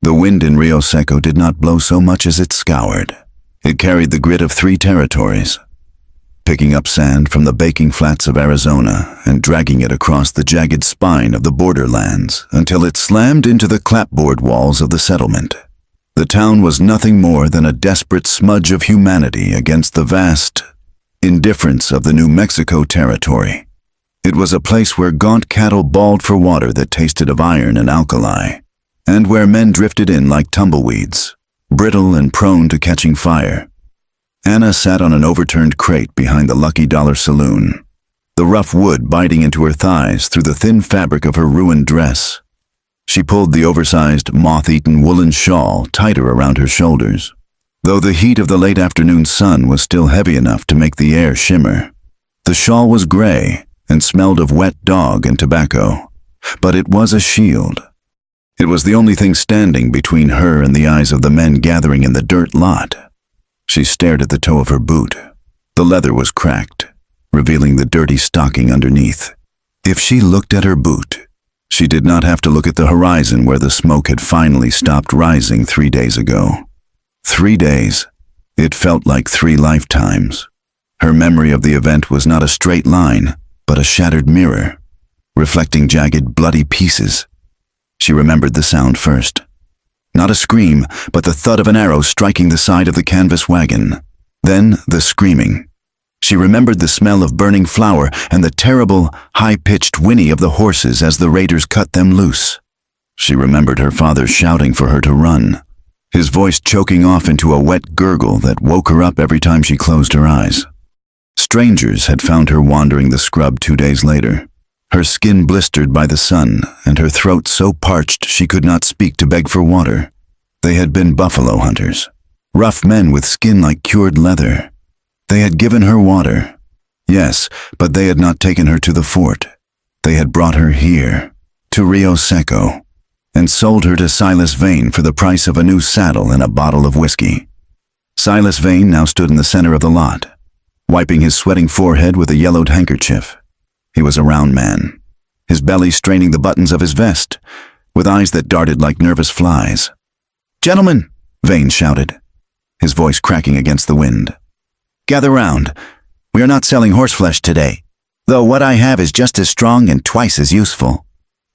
The wind in Rio Seco did not blow so much as it scoured. It carried the grit of 3 territories, picking up sand from the baking flats of Arizona and dragging it across the jagged spine of the borderlands until it slammed into the clapboard walls of the settlement. The town was nothing more than a desperate smudge of humanity against the vast indifference of the New Mexico territory. It was a place where gaunt cattle bawled for water that tasted of iron and alkali, and where men drifted in like tumbleweeds, brittle and prone to catching fire. Anna sat on an overturned crate behind the Lucky Dollar Saloon, the rough wood biting into her thighs through the thin fabric of her ruined dress. She pulled the oversized, moth-eaten woolen shawl tighter around her shoulders, though the heat of the late afternoon sun was still heavy enough to make the air shimmer. The shawl was gray and smelled of wet dog and tobacco, but it was a shield. It was the only thing standing between her and the eyes of the men gathering in the dirt lot. She stared at the toe of her boot. The leather was cracked, revealing the dirty stocking underneath. If she looked at her boot, she did not have to look at the horizon where the smoke had finally stopped rising 3 days ago. 3 days. It felt like 3 lifetimes. Her memory of the event was not a straight line, but a shattered mirror, reflecting jagged, bloody pieces. She remembered the sound first. Not a scream, but the thud of an arrow striking the side of the canvas wagon. Then the screaming. She remembered the smell of burning flour and the terrible, high-pitched whinny of the horses as the raiders cut them loose. She remembered her father shouting for her to run, his voice choking off into a wet gurgle that woke her up every time she closed her eyes. Strangers had found her wandering the scrub 2 days later, her skin blistered by the sun and her throat so parched she could not speak to beg for water. They had been buffalo hunters, rough men with skin like cured leather. They had given her water, yes, but they had not taken her to the fort. They had brought her here, to Rio Seco, and sold her to Silas Vane for the price of a new saddle and a bottle of whiskey. Silas Vane now stood in the center of the lot, wiping his sweating forehead with a yellowed handkerchief. He was a round man, his belly straining the buttons of his vest, with eyes that darted like nervous flies. "Gentlemen," Vane shouted, his voice cracking against the wind. "Gather round. We are not selling horseflesh today, though what I have is just as strong and twice as useful."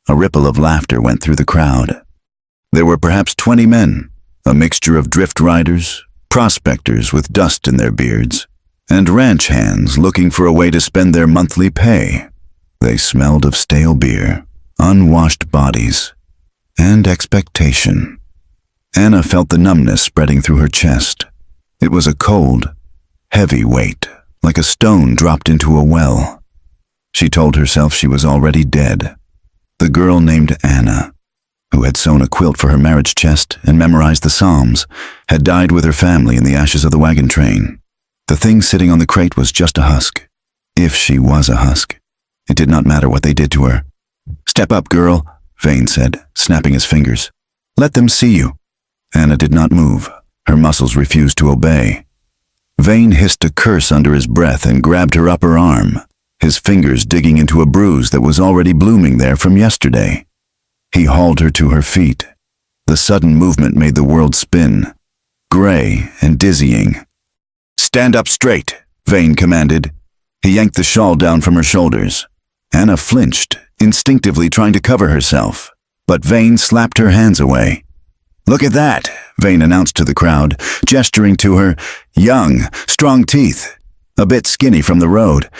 A ripple of laughter went through the crowd. There were perhaps 20 men, a mixture of drift riders, prospectors with dust in their beards, and ranch hands looking for a way to spend their monthly pay. They smelled of stale beer, unwashed bodies, and expectation. Anna felt the numbness spreading through her chest. It was a cold, heavy weight, like a stone dropped into a well. She told herself she was already dead. The girl named Anna, who had sewn a quilt for her marriage chest and memorized the Psalms, had died with her family in the ashes of the wagon train. The thing sitting on the crate was just a husk. If she was a husk. It did not matter what they did to her. "Step up, girl," Vane said, snapping his fingers. "Let them see you." Anna did not move. Her muscles refused to obey. Vane hissed a curse under his breath and grabbed her upper arm, his fingers digging into a bruise that was already blooming there from yesterday. He hauled her to her feet. The sudden movement made the world spin, gray and dizzying. "Stand up straight," Vane commanded. He yanked the shawl down from her shoulders. Anna flinched, instinctively trying to cover herself, but Vane slapped her hands away. "Look at that," Vane announced to the crowd, gesturing to her. "Young, strong teeth, a bit skinny from the road.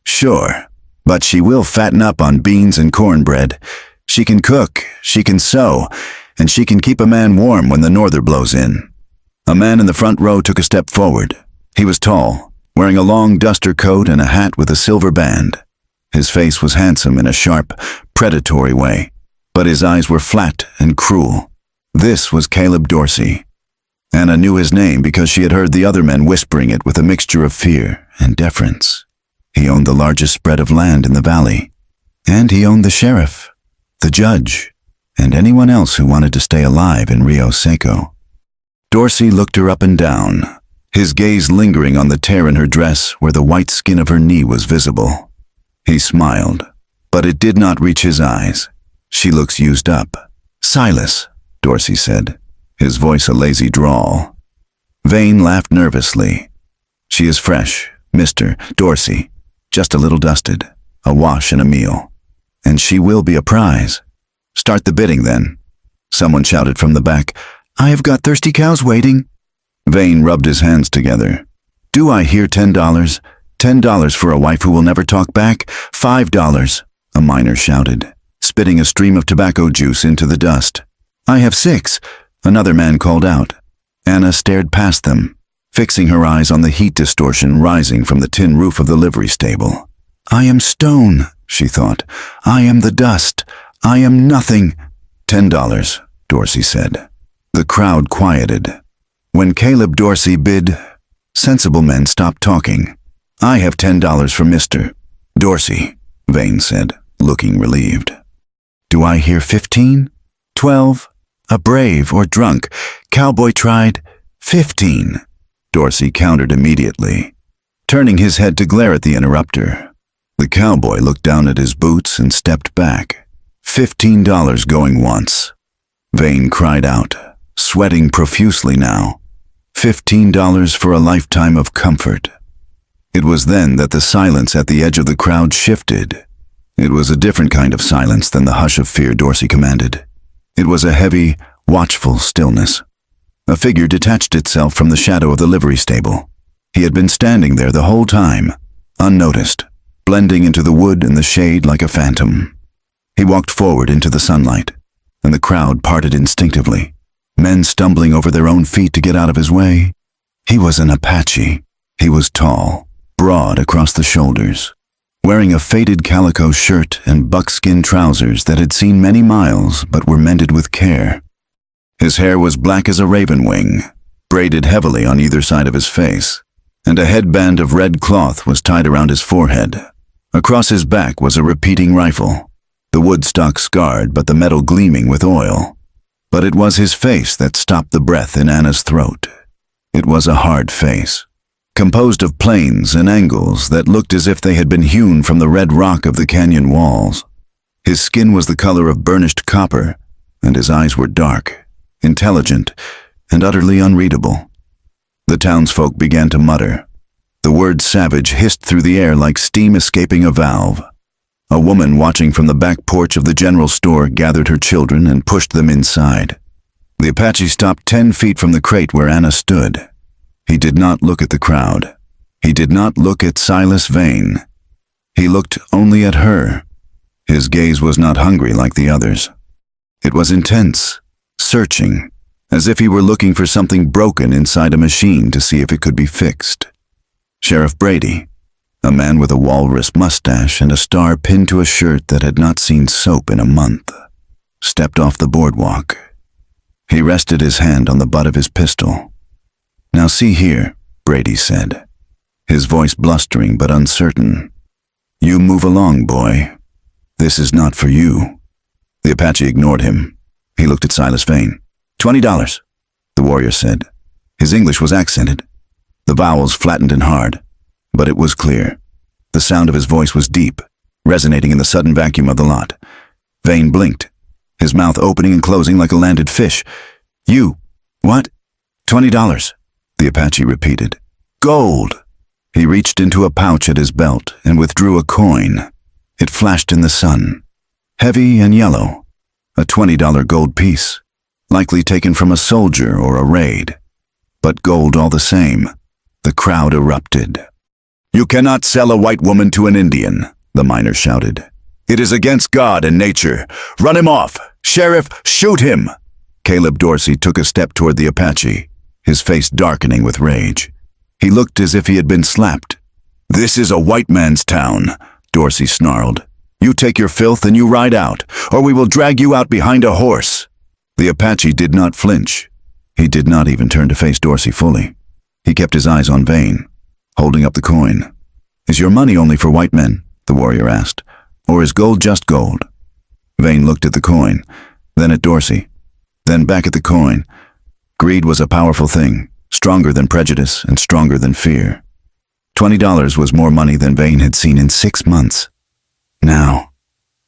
Sure, but she will fatten up on beans and cornbread. She can cook, she can sew, and she can keep a man warm when the norther blows in." A man in the front row took a step forward. He was tall, wearing a long duster coat and a hat with a silver band. His face was handsome in a sharp, predatory way, but his eyes were flat and cruel. This was Caleb Dorsey. Anna knew his name because she had heard the other men whispering it with a mixture of fear and deference. He owned the largest spread of land in the valley, and he owned the sheriff, the judge, and anyone else who wanted to stay alive in Rio Seco. Dorsey looked her up and down, his gaze lingering on the tear in her dress where the white skin of her knee was visible. He smiled, but it did not reach his eyes. "She looks used up." "Silas," Dorsey said, his voice a lazy drawl. Vane laughed nervously. She is fresh, Mr. Dorsey, just a little dusted, a wash and a meal. And she will be a prize. Start the bidding then. Someone shouted from the back, I have got thirsty cows waiting. Vane rubbed his hands together. Do I hear $10? $10 for a wife who will never talk back? $5, a miner shouted, spitting a stream of tobacco juice into the dust. I have 6, another man called out. Anna stared past them, fixing her eyes on the heat distortion rising from the tin roof of the livery stable. I am stone, she thought. I am the dust. I am nothing. $10, Dorsey said. The crowd quieted. When Caleb Dorsey bid, sensible men stopped talking. I have $10 for Mr. Dorsey, Vane said, looking relieved. Do I hear 15? 12? A brave or drunk? Cowboy tried 15. Dorsey countered immediately, turning his head to glare at the interrupter. The cowboy looked down at his boots and stepped back. $15 going once. Vane cried out, sweating profusely now. $15 for a lifetime of comfort. It was then that the silence at the edge of the crowd shifted. It was a different kind of silence than the hush of fear Dorsey commanded. It was a heavy, watchful stillness. A figure detached itself from the shadow of the livery stable. He had been standing there the whole time, unnoticed, blending into the wood and the shade like a phantom. He walked forward into the sunlight, and the crowd parted instinctively, men stumbling over their own feet to get out of his way. He was an Apache. He was tall, broad across the shoulders, wearing a faded calico shirt and buckskin trousers that had seen many miles but were mended with care. His hair was black as a raven wing, braided heavily on either side of his face, and a headband of red cloth was tied around his forehead. Across his back was a repeating rifle, the wood stock scarred but the metal gleaming with oil. But it was his face that stopped the breath in Anna's throat. It was a hard face, composed of planes and angles that looked as if they had been hewn from the red rock of the canyon walls. His skin was the color of burnished copper, and his eyes were dark, intelligent, and utterly unreadable. The townsfolk began to mutter. The word savage hissed through the air like steam escaping a valve. A woman watching from the back porch of the general store gathered her children and pushed them inside. The Apache stopped 10 feet from the crate where Anna stood. He did not look at the crowd. He did not look at Silas Vane. He looked only at her. His gaze was not hungry like the others. It was intense, searching, as if he were looking for something broken inside a machine to see if it could be fixed. Sheriff Brady, a man with a walrus mustache and a star pinned to a shirt that had not seen soap in a month, stepped off the boardwalk. He rested his hand on the butt of his pistol. Now see here, Brady said, his voice blustering but uncertain. You move along, boy. This is not for you. The Apache ignored him. He looked at Silas Vane. $20, the warrior said. His English was accented, the vowels flattened and hard, but it was clear. The sound of his voice was deep, resonating in the sudden vacuum of the lot. Vane blinked, his mouth opening and closing like a landed fish. You, what? $20, the Apache repeated. Gold! He reached into a pouch at his belt and withdrew a coin. It flashed in the sun, heavy and yellow, a $20 gold piece, likely taken from a soldier or a raid. But gold all the same. The crowd erupted. You cannot sell a white woman to an Indian, the miner shouted. It is against God and nature. Run him off! Sheriff, shoot him! Caleb Dorsey took a step toward the Apache, his face darkening with rage. He looked as if he had been slapped. This is a white man's town, Dorsey snarled. You take your filth and you ride out, or we will drag you out behind a horse. The Apache did not flinch. He did not even turn to face Dorsey fully. He kept his eyes on Vane, holding up the coin. Is your money only for white men? The warrior asked. Or is gold just gold? Vane looked at the coin, then at Dorsey, then back at the coin. Greed was a powerful thing, stronger than prejudice and stronger than fear. $20 was more money than Vane had seen in 6 months. Now,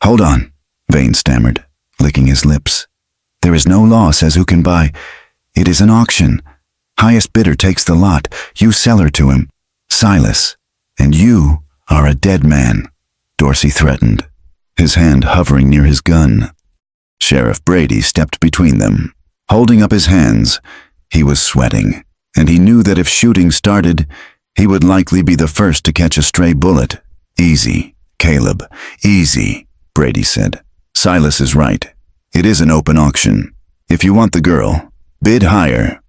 hold on, Vane stammered, licking his lips. There is no law, says who can buy. It is an auction. Highest bidder takes the lot. You sell her to him. Silas. And you are a dead man, Dorsey threatened, his hand hovering near his gun. Sheriff Brady stepped between them. Holding up his hands, he was sweating, and he knew that if shooting started, he would likely be the first to catch a stray bullet. Easy, Caleb, easy, Brady said. Silas is right. It is an open auction. If you want the girl, bid higher.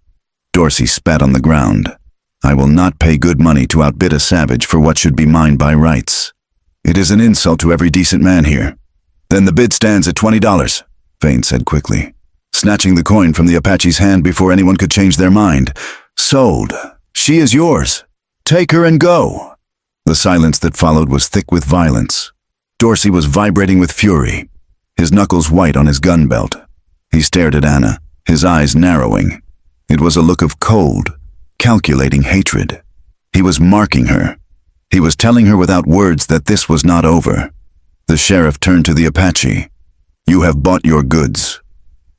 Dorsey spat on the ground. I will not pay good money to outbid a savage for what should be mine by rights. It is an insult to every decent man here. Then the bid stands at $20, Vane said quickly, snatching the coin from the Apache's hand before anyone could change their mind. Sold. She is yours. Take her and go. The silence that followed was thick with violence. Dorsey was vibrating with fury, his knuckles white on his gun belt. He stared at Anna, his eyes narrowing. It was a look of cold, calculating hatred. He was marking her. He was telling her without words that this was not over. The sheriff turned to the Apache. You have bought your goods.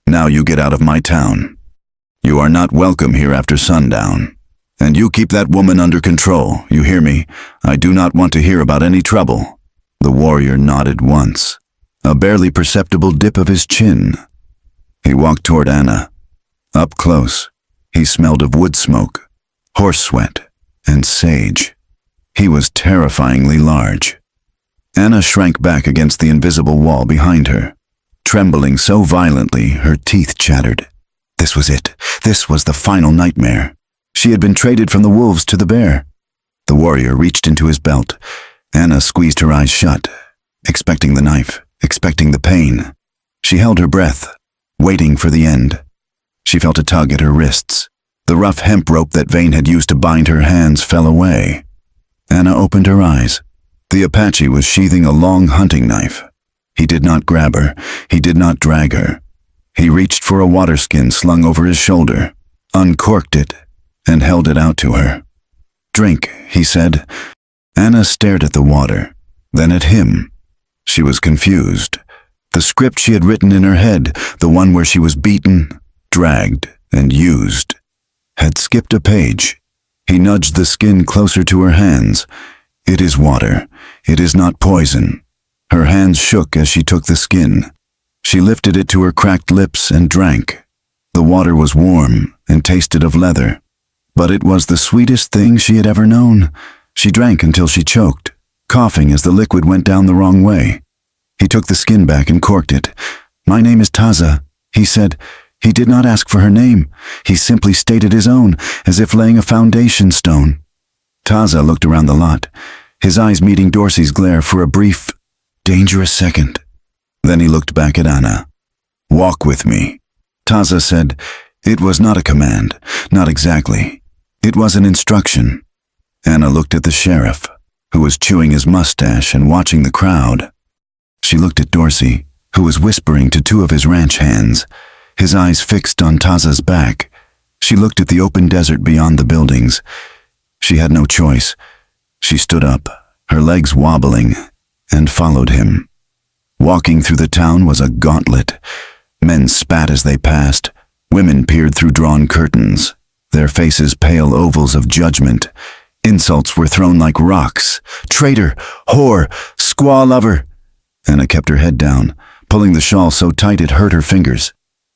Now you get out of my town. You are not welcome here after sundown. And you keep that woman under control, you hear me? I do not want to hear about any trouble. The warrior nodded once, a barely perceptible dip of his chin. He walked toward Anna. Up close, he smelled of wood smoke, horse sweat, and sage. He was terrifyingly large. Anna shrank back against the invisible wall behind her, trembling so violently her teeth chattered. This was it. This was the final nightmare. She had been traded from the wolves to the bear. The warrior reached into his belt. Anna squeezed her eyes shut, expecting the knife, expecting the pain. She held her breath, waiting for the end. She felt a tug at her wrists. The rough hemp rope that Vane had used to bind her hands fell away. Anna opened her eyes. The Apache was sheathing a long hunting knife. He did not grab her. He did not drag her. He reached for a water skin slung over his shoulder, uncorked it, and held it out to her. Drink, he said. Anna stared at the water, then at him. She was confused. The script she had written in her head, the one where she was beaten, dragged, and used, had skipped a page. He nudged the skin closer to her hands. It is water. It is not poison. Her hands shook as she took the skin. She lifted it to her cracked lips and drank. The water was warm and tasted of leather, but it was the sweetest thing she had ever known. She drank until she choked, coughing as the liquid went down the wrong way. He took the skin back and corked it. My name is Taza, he said. He did not ask for her name. He simply stated his own, as if laying a foundation stone. Taza looked around the lot, his eyes meeting Dorsey's glare for a brief, dangerous second. Then he looked back at Anna. Walk with me, Taza said. It was not a command, not exactly. It was an instruction. Anna looked at the sheriff, who was chewing his mustache and watching the crowd. She looked at Dorsey, who was whispering to two of his ranch hands, his eyes fixed on Taza's back. She looked at the open desert beyond the buildings. She had no choice. She stood up, her legs wobbling, and followed him. Walking through the town was a gauntlet. Men spat as they passed. Women peered through drawn curtains, their faces pale ovals of judgment. Insults were thrown like rocks. Traitor, whore, squaw lover. Anna kept her head down, pulling the shawl so tight it hurt her fingers.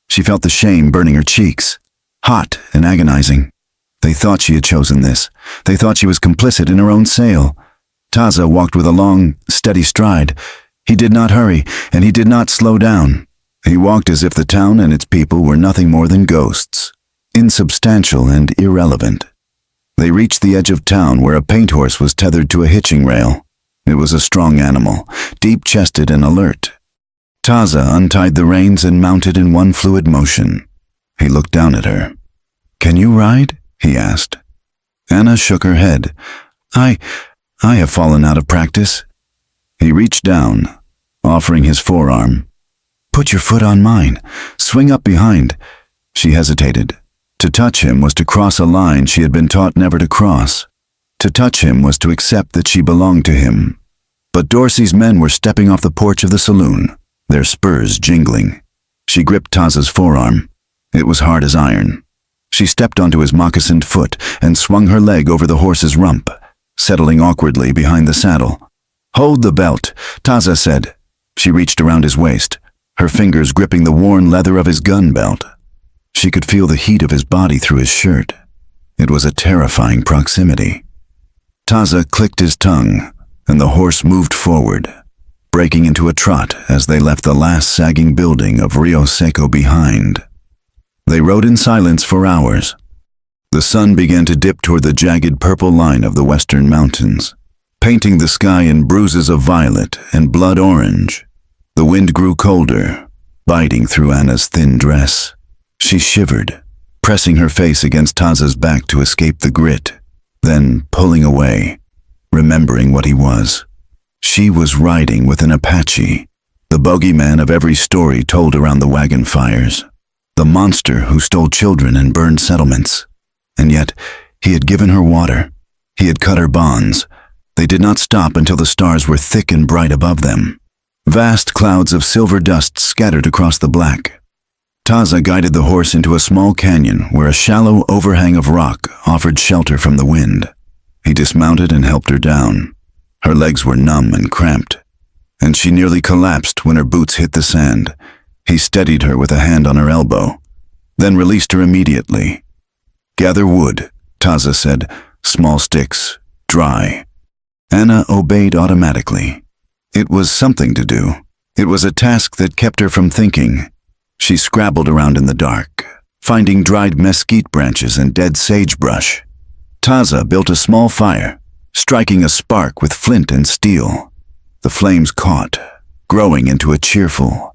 She felt the shame burning her cheeks, hot and agonizing. They thought she had chosen this. They thought she was complicit in her own sale. Taza walked with a long, steady stride. He did not hurry, and he did not slow down. He walked as if the town and its people were nothing more than ghosts, insubstantial and irrelevant. They reached the edge of town where a paint horse was tethered to a hitching rail. It was a strong animal, deep-chested and alert. Taza untied the reins and mounted in one fluid motion. He looked down at her. Can you ride? He asked. Anna shook her head. I have fallen out of practice. He reached down, offering his forearm. Put your foot on mine. Swing up behind. She hesitated. To touch him was to cross a line she had been taught never to cross. To touch him was to accept that she belonged to him. But Dorsey's men were stepping off the porch of the saloon, their spurs jingling. She gripped Taza's forearm. It was hard as iron. She stepped onto his moccasined foot and swung her leg over the horse's rump, settling awkwardly behind the saddle. "Hold the belt," Taza said. She reached around his waist, her fingers gripping the worn leather of his gun belt. She could feel the heat of his body through his shirt. It was a terrifying proximity. Taza clicked his tongue, and the horse moved forward, breaking into a trot as they left the last sagging building of Rio Seco behind. They rode in silence for hours. The sun began to dip toward the jagged purple line of the western mountains, painting the sky in bruises of violet and blood orange. The wind grew colder, biting through Anna's thin dress. She shivered, pressing her face against Taza's back to escape the grit, then pulling away, remembering what he was. She was riding with an Apache, the bogeyman of every story told around the wagon fires, the monster who stole children and burned settlements. And yet, he had given her water. He had cut her bonds. They did not stop until the stars were thick and bright above them. Vast clouds of silver dust scattered across the black. Taza guided the horse into a small canyon where a shallow overhang of rock offered shelter from the wind. He dismounted and helped her down. Her legs were numb and cramped, and she nearly collapsed when her boots hit the sand. He steadied her with a hand on her elbow, then released her immediately. "Gather wood," Taza said, "small sticks, dry." Anna obeyed automatically. It was something to do. It was a task that kept her from thinking. She scrabbled around in the dark, finding dried mesquite branches and dead sagebrush. Taza built a small fire, striking a spark with flint and steel. The flames caught, growing into a cheerful,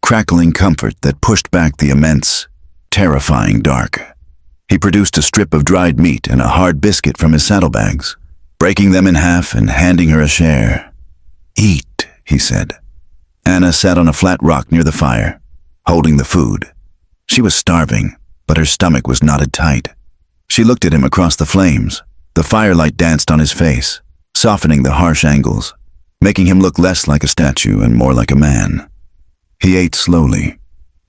crackling comfort that pushed back the immense, terrifying dark. He produced a strip of dried meat and a hard biscuit from his saddlebags, breaking them in half and handing her a share. "Eat," he said. Anna sat on a flat rock near the fire, holding the food. She was starving, but her stomach was knotted tight. She looked at him across the flames. The firelight danced on his face, softening the harsh angles, making him look less like a statue and more like a man. He ate slowly,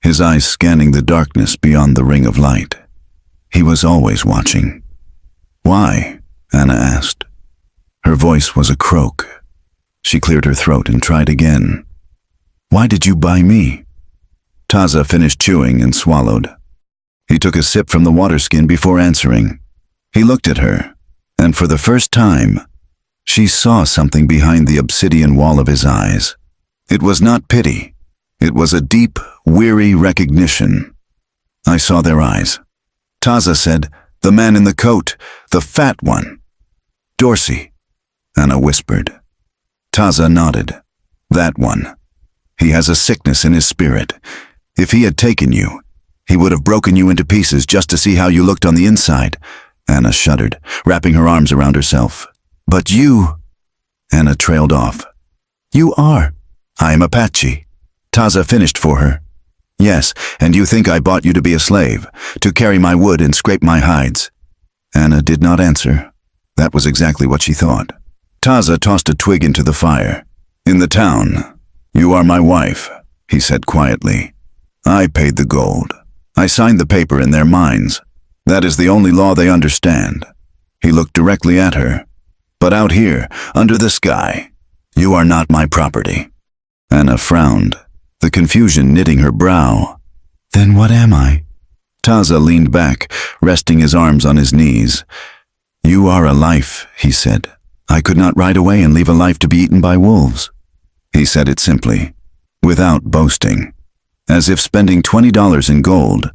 his eyes scanning the darkness beyond the ring of light. He was always watching. "Why?" Anna asked. Her voice was a croak. She cleared her throat and tried again. "Why did you buy me?" Taza finished chewing and swallowed. He took a sip from the water skin before answering. He looked at her, and for the first time, she saw something behind the obsidian wall of his eyes. It was not pity. It was a deep, weary recognition. "I saw their eyes." Taza said, "The man in the coat, the fat one." "Dorsey," Anna whispered. Taza nodded. "That one. He has a sickness in his spirit. If he had taken you, he would have broken you into pieces just to see how you looked on the inside." Anna shuddered, wrapping her arms around herself. "But you—" Anna trailed off. "You are." "I am Apache." Taza finished for her. "Yes, and you think I bought you to be a slave, to carry my wood and scrape my hides." Anna did not answer. That was exactly what she thought. Taza tossed a twig into the fire. "In the town, you are my wife," he said quietly. "I paid the gold. I signed the paper in their minds. That is the only law they understand." He looked directly at her. "But out here, under the sky, you are not my property." Anna frowned, the confusion knitting her brow. "Then what am I?" Taza leaned back, resting his arms on his knees. "You are a life," he said. "I could not ride away and leave a life to be eaten by wolves." He said it simply, without boasting, as if spending $20 in gold,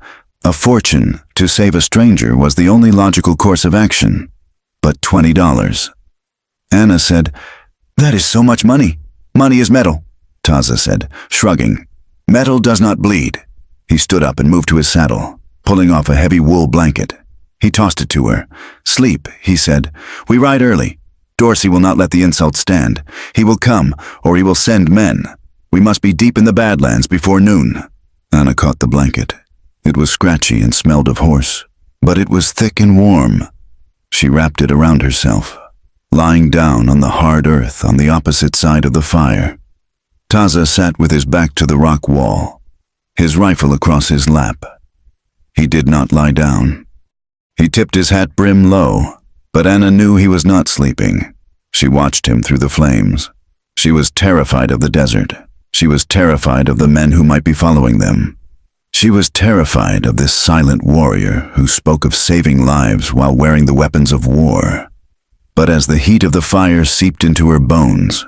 a fortune, to save a stranger was the only logical course of action. But $20. Anna said, "That is so much money." "Money is metal," Taza said, shrugging. "Metal does not bleed." He stood up and moved to his saddle, pulling off a heavy wool blanket. He tossed it to her. "Sleep," he said. "We ride early. Dorsey will not let the insult stand. He will come, or he will send men. We must be deep in the Badlands before noon." Anna caught the blanket. It was scratchy and smelled of horse, but it was thick and warm. She wrapped it around herself, lying down on the hard earth on the opposite side of the fire. Taza sat with his back to the rock wall. his rifle across his lap. He did not lie down. He tipped his hat brim low, but Anna knew he was not sleeping. She watched him through the flames. She was terrified of the desert. She was terrified of the men who might be following them. She was terrified of this silent warrior who spoke of saving lives while wearing the weapons of war. But as the heat of the fire seeped into her bones,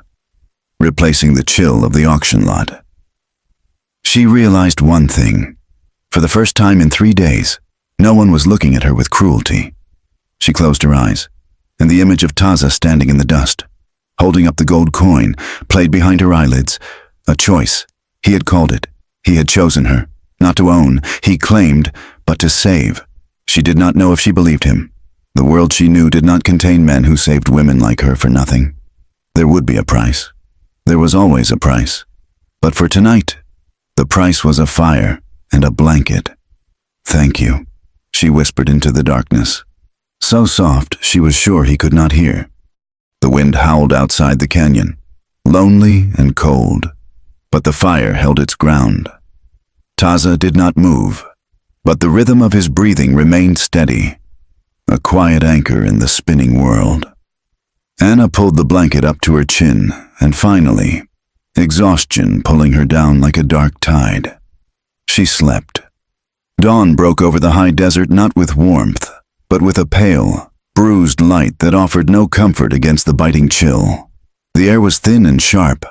replacing the chill of the auction lot, she realized one thing. For the first time in 3 days, no one was looking at her with cruelty. She closed her eyes, and the image of Taza standing in the dust, holding up the gold coin, played behind her eyelids. A choice. He had called it. He had chosen her. Not to own, he claimed, but to save. She did not know if she believed him. The world she knew did not contain men who saved women like her for nothing. There would be a price. There was always a price. But for tonight, the price was a fire and a blanket. "Thank you," she whispered into the darkness. So soft, she was sure he could not hear. The wind howled outside the canyon, lonely and cold, but the fire held its ground. Taza did not move, but the rhythm of his breathing remained steady, a quiet anchor in the spinning world. Anna pulled the blanket up to her chin, and finally, exhaustion pulling her down like a dark tide, she slept. Dawn broke over the high desert not with warmth, but with a pale, bruised light that offered no comfort against the biting chill. The air was thin and sharp,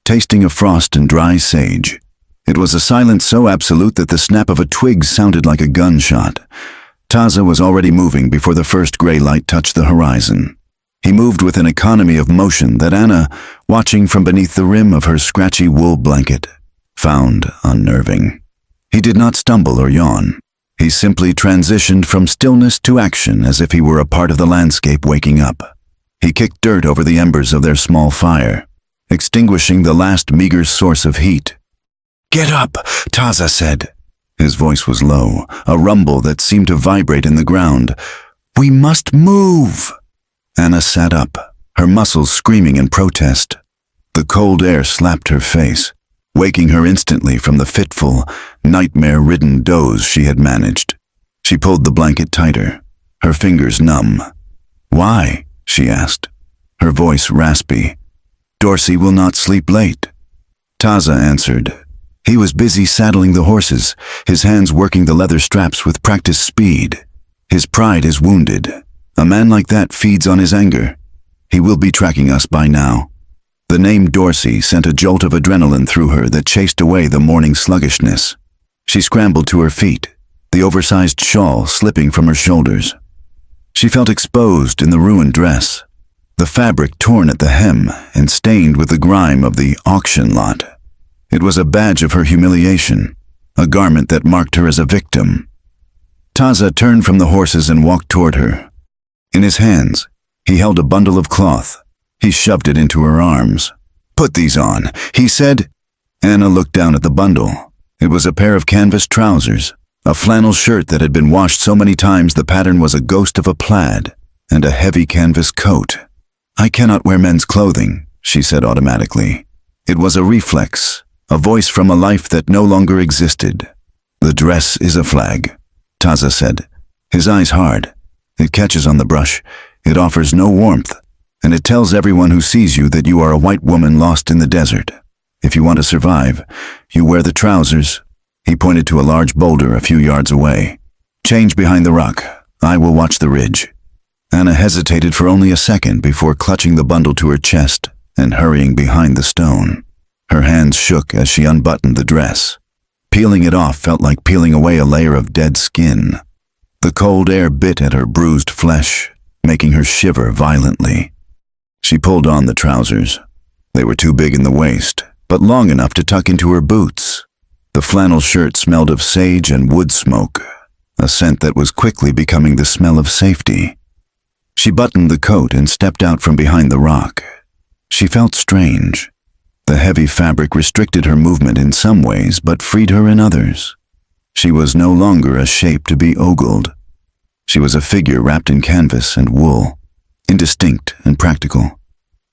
tasting of frost and dry sage. It was a silence so absolute that the snap of a twig sounded like a gunshot. Taza was already moving before the first gray light touched the horizon. He moved with an economy of motion that Anna, watching from beneath the rim of her scratchy wool blanket, found unnerving. He did not stumble or yawn. He simply transitioned from stillness to action as if he were a part of the landscape waking up. He kicked dirt over the embers of their small fire, extinguishing the last meager source of heat. "Get up," Taza said. His voice was low, a rumble that seemed to vibrate in the ground. "We must move." Anna sat up, her muscles screaming in protest. The cold air slapped her face, waking her instantly from the fitful, nightmare-ridden doze she had managed. She pulled the blanket tighter, her fingers numb. "Why?" she asked, her voice raspy. "Dorsey will not sleep late." Taza answered. He was busy saddling the horses, his hands working the leather straps with practiced speed. His pride is wounded. A man like that feeds on his anger. He will be tracking us by now. The name Dorsey sent a jolt of adrenaline through her that chased away the morning sluggishness. She scrambled to her feet, the oversized shawl slipping from her shoulders. She felt exposed in the ruined dress, the fabric torn at the hem and stained with the grime of the auction lot. It was a badge of her humiliation, a garment that marked her as a victim. Taza turned from the horses and walked toward her. In his hands, he held a bundle of cloth. He shoved it into her arms. "Put these on," he said. Anna looked down at the bundle. It was a pair of canvas trousers, a flannel shirt that had been washed so many times the pattern was a ghost of a plaid, and a heavy canvas coat. "I cannot wear men's clothing," she said automatically. It was a reflex, a voice from a life that no longer existed. "The dress is a flag," Taza said, his eyes hard. "It catches on the brush, it offers no warmth, and it tells everyone who sees you that you are a white woman lost in the desert. If you want to survive, you wear the trousers." He pointed to a large boulder a few yards away. "Change behind the rock. I will watch the ridge." Anna hesitated for only a second before clutching the bundle to her chest and hurrying behind the stone. Her hands shook as she unbuttoned the dress. Peeling it off felt like peeling away a layer of dead skin. The cold air bit at her bruised flesh, making her shiver violently. She pulled on the trousers. They were too big in the waist, but long enough to tuck into her boots. The flannel shirt smelled of sage and wood smoke, a scent that was quickly becoming the smell of safety. She buttoned the coat and stepped out from behind the rock. She felt strange. The heavy fabric restricted her movement in some ways, but freed her in others. She was no longer a shape to be ogled. She was a figure wrapped in canvas and wool, indistinct and practical.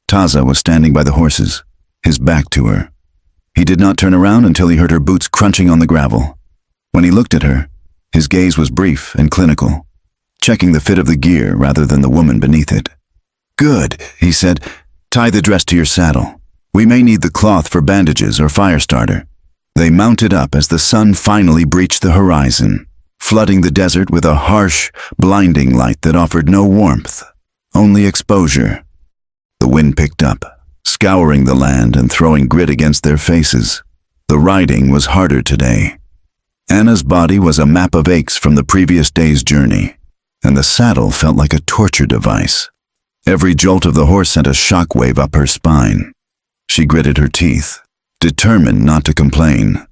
Taza was standing by the horses, his back to her. He did not turn around until he heard her boots crunching on the gravel. When he looked at her, his gaze was brief and clinical, checking the fit of the gear rather than the woman beneath it. "Good," he said. "Tie the dress to your saddle. We may need the cloth for bandages or fire starter." They mounted up as the sun finally breached the horizon, flooding the desert with a harsh, blinding light that offered no warmth, only exposure. The wind picked up, scouring the land and throwing grit against their faces. The riding was harder today. Anna's body was a map of aches from the previous day's journey, and the saddle felt like a torture device. Every jolt of the horse sent a shockwave up her spine. She gritted her teeth, determined not to complain.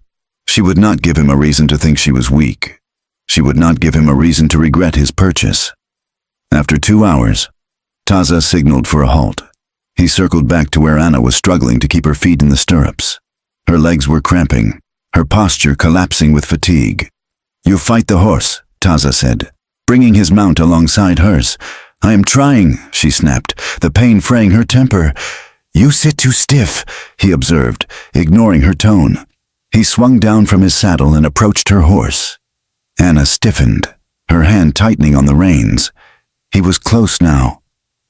She would not give him a reason to think she was weak. She would not give him a reason to regret his purchase. After 2 hours, Taza signaled for a halt. He circled back to where Anna was struggling to keep her feet in the stirrups. Her legs were cramping, her posture collapsing with fatigue. "You fight the horse," Taza said, bringing his mount alongside hers. "I am trying," she snapped, the pain fraying her temper. "You sit too stiff," he observed, ignoring her tone. He swung down from his saddle and approached her horse. Anna stiffened, her hand tightening on the reins. He was close now,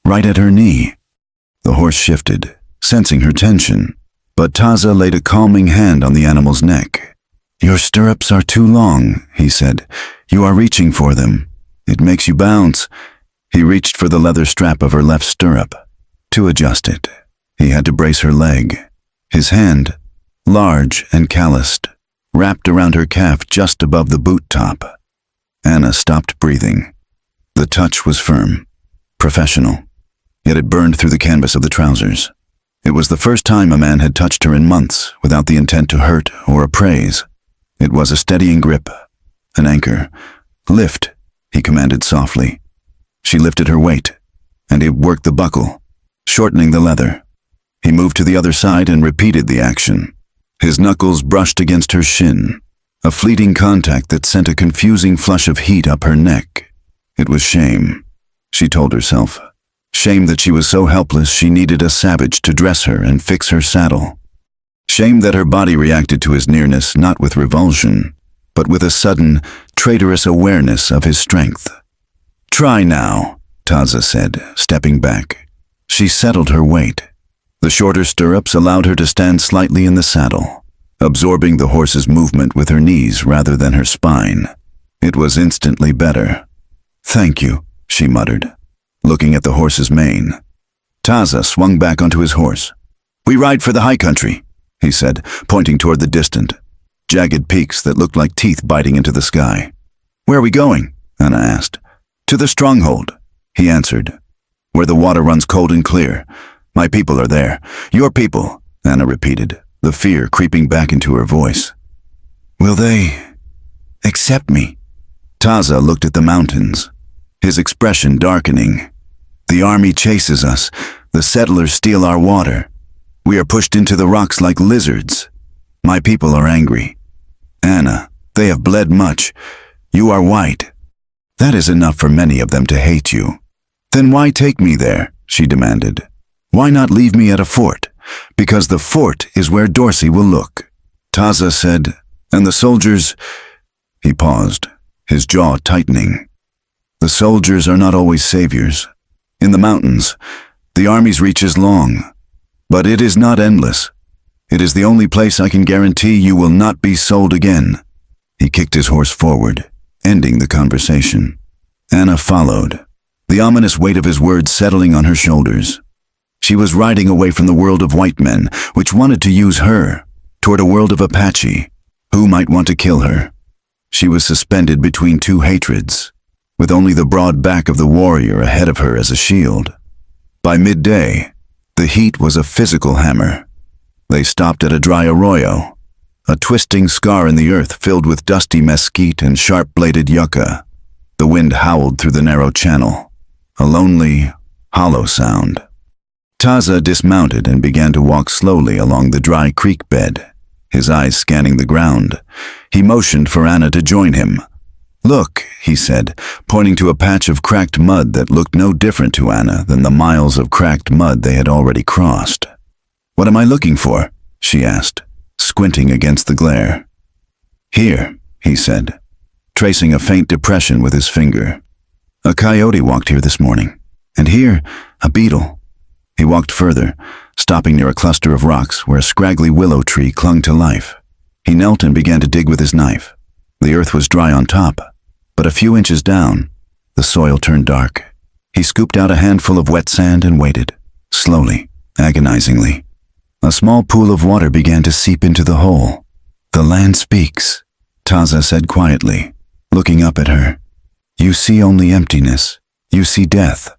right at her knee. The horse shifted, sensing her tension, but Taza laid a calming hand on the animal's neck. "Your stirrups are too long," he said. "You are reaching for them. It makes you bounce." He reached for the leather strap of her left stirrup. To adjust it, he had to brace her leg. His hand, large and calloused, wrapped around her calf just above the boot top. Anna stopped breathing. The touch was firm, professional, yet it burned through the canvas of the trousers. It was the first time a man had touched her in months without the intent to hurt or appraise. It was a steadying grip, an anchor. "Lift," he commanded softly. She lifted her weight, and he worked the buckle, shortening the leather. He moved to the other side and repeated the action. His knuckles brushed against her shin, a fleeting contact that sent a confusing flush of heat up her neck. It was shame, she told herself. Shame that she was so helpless she needed a savage to dress her and fix her saddle. Shame that her body reacted to his nearness not with revulsion, but with a sudden, traitorous awareness of his strength. "Try now," Taza said, stepping back. She settled her weight. The shorter stirrups allowed her to stand slightly in the saddle, absorbing the horse's movement with her knees rather than her spine. It was instantly better. "Thank you," she muttered, looking at the horse's mane. Taza swung back onto his horse. "We ride for the high country," he said, pointing toward the distant, jagged peaks that looked like teeth biting into the sky. "Where are we going?" Anna asked. "To the stronghold," he answered, "where the water runs cold and clear. My people are there." "Your people," Anna repeated, the fear creeping back into her voice. "Will they accept me?" Taza looked at the mountains, his expression darkening. "The army chases us. The settlers steal our water. We are pushed into the rocks like lizards. My people are angry. Anna, they have bled much. You are white. That is enough for many of them to hate you. Then why take me there?" she demanded. "Why not leave me at a fort? Because the fort is where Dorsey will look." Taza said, "And the soldiers—" He paused, his jaw tightening. "The soldiers are not always saviors. In the mountains, the army's reach is long, but it is not endless. It is the only place I can guarantee you will not be sold again." He kicked his horse forward, ending the conversation. Anna followed, the ominous weight of his words settling on her shoulders. She was riding away from the world of white men, which wanted to use her, toward a world of Apache, who might want to kill her. She was suspended between two hatreds, with only the broad back of the warrior ahead of her as a shield. By midday, the heat was a physical hammer. They stopped at a dry arroyo, a twisting scar in the earth filled with dusty mesquite and sharp-bladed yucca. The wind howled through the narrow channel, a lonely, hollow sound. Taza dismounted and began to walk slowly along the dry creek bed, his eyes scanning the ground. He motioned for Anna to join him. "Look," he said, pointing to a patch of cracked mud that looked no different to Anna than the miles of cracked mud they had already crossed. "What am I looking for?" she asked. squinting against the glare. "Here," he said, tracing a faint depression with his finger. "A coyote walked here this morning. And here, a beetle." He walked further, stopping near a cluster of rocks where a scraggly willow tree clung to life. He knelt and began to dig with his knife. The earth was dry on top, but a few inches down, the soil turned dark. He scooped out a handful of wet sand and waited, slowly, agonizingly. A small pool of water began to seep into the hole. "The land speaks," Taza said quietly, looking up at her. "You see only emptiness. You see death.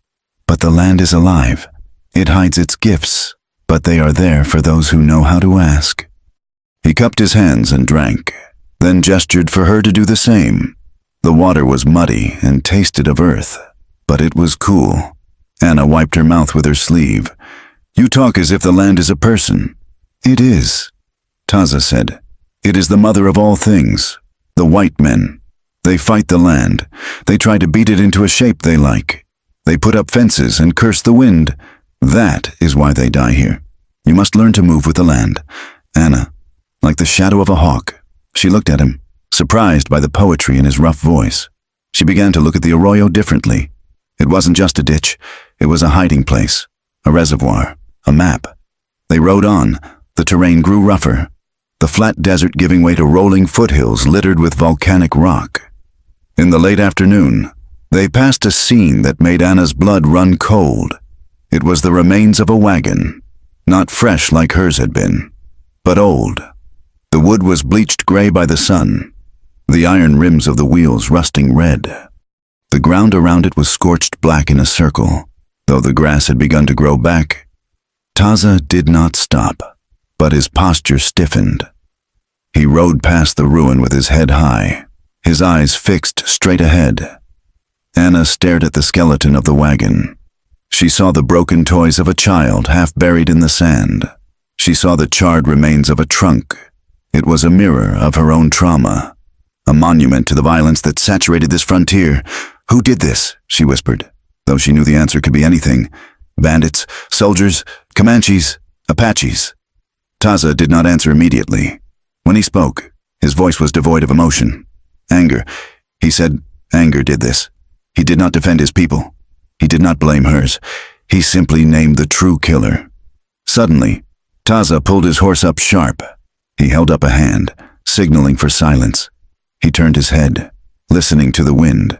But the land is alive. It hides its gifts, but they are there for those who know how to ask." He cupped his hands and drank, then gestured for her to do the same. The water was muddy and tasted of earth, but it was cool. Anna wiped her mouth with her sleeve. "You talk as if the land is a person." "It is," Taza said. "It is the mother of all things. The white men. They fight the land. They try to beat it into a shape they like. They put up fences and curse the wind. That is why they die here. You must learn to move with the land." Anna, like the shadow of a hawk, she looked at him, surprised by the poetry in his rough voice. She began to look at the arroyo differently. It wasn't just a ditch. It was a hiding place, a reservoir, a map. They rode on. The terrain grew rougher, the flat desert giving way to rolling foothills littered with volcanic rock. In the late afternoon, they passed a scene that made Anna's blood run cold. It was the remains of a wagon, not fresh like hers had been, but old. The wood was bleached gray by the sun, the iron rims of the wheels rusting red. The ground around it was scorched black in a circle, though the grass had begun to grow back. Taza did not stop, but his posture stiffened. He rode past the ruin with his head high, his eyes fixed straight ahead. Anna stared at the skeleton of the wagon. She saw the broken toys of a child half buried in the sand. She saw the charred remains of a trunk. It was a mirror of her own trauma, a monument to the violence that saturated this frontier. "Who did this?" she whispered, though she knew the answer could be anything. "Bandits, soldiers, Comanches, Apaches." Taza did not answer immediately. When he spoke, his voice was devoid of emotion. "Anger," he said. "Anger did this. He did not defend his people. He did not blame hers. He simply named the true killer." Suddenly, Taza pulled his horse up sharp. He held up a hand, signaling for silence. He turned his head, listening to the wind,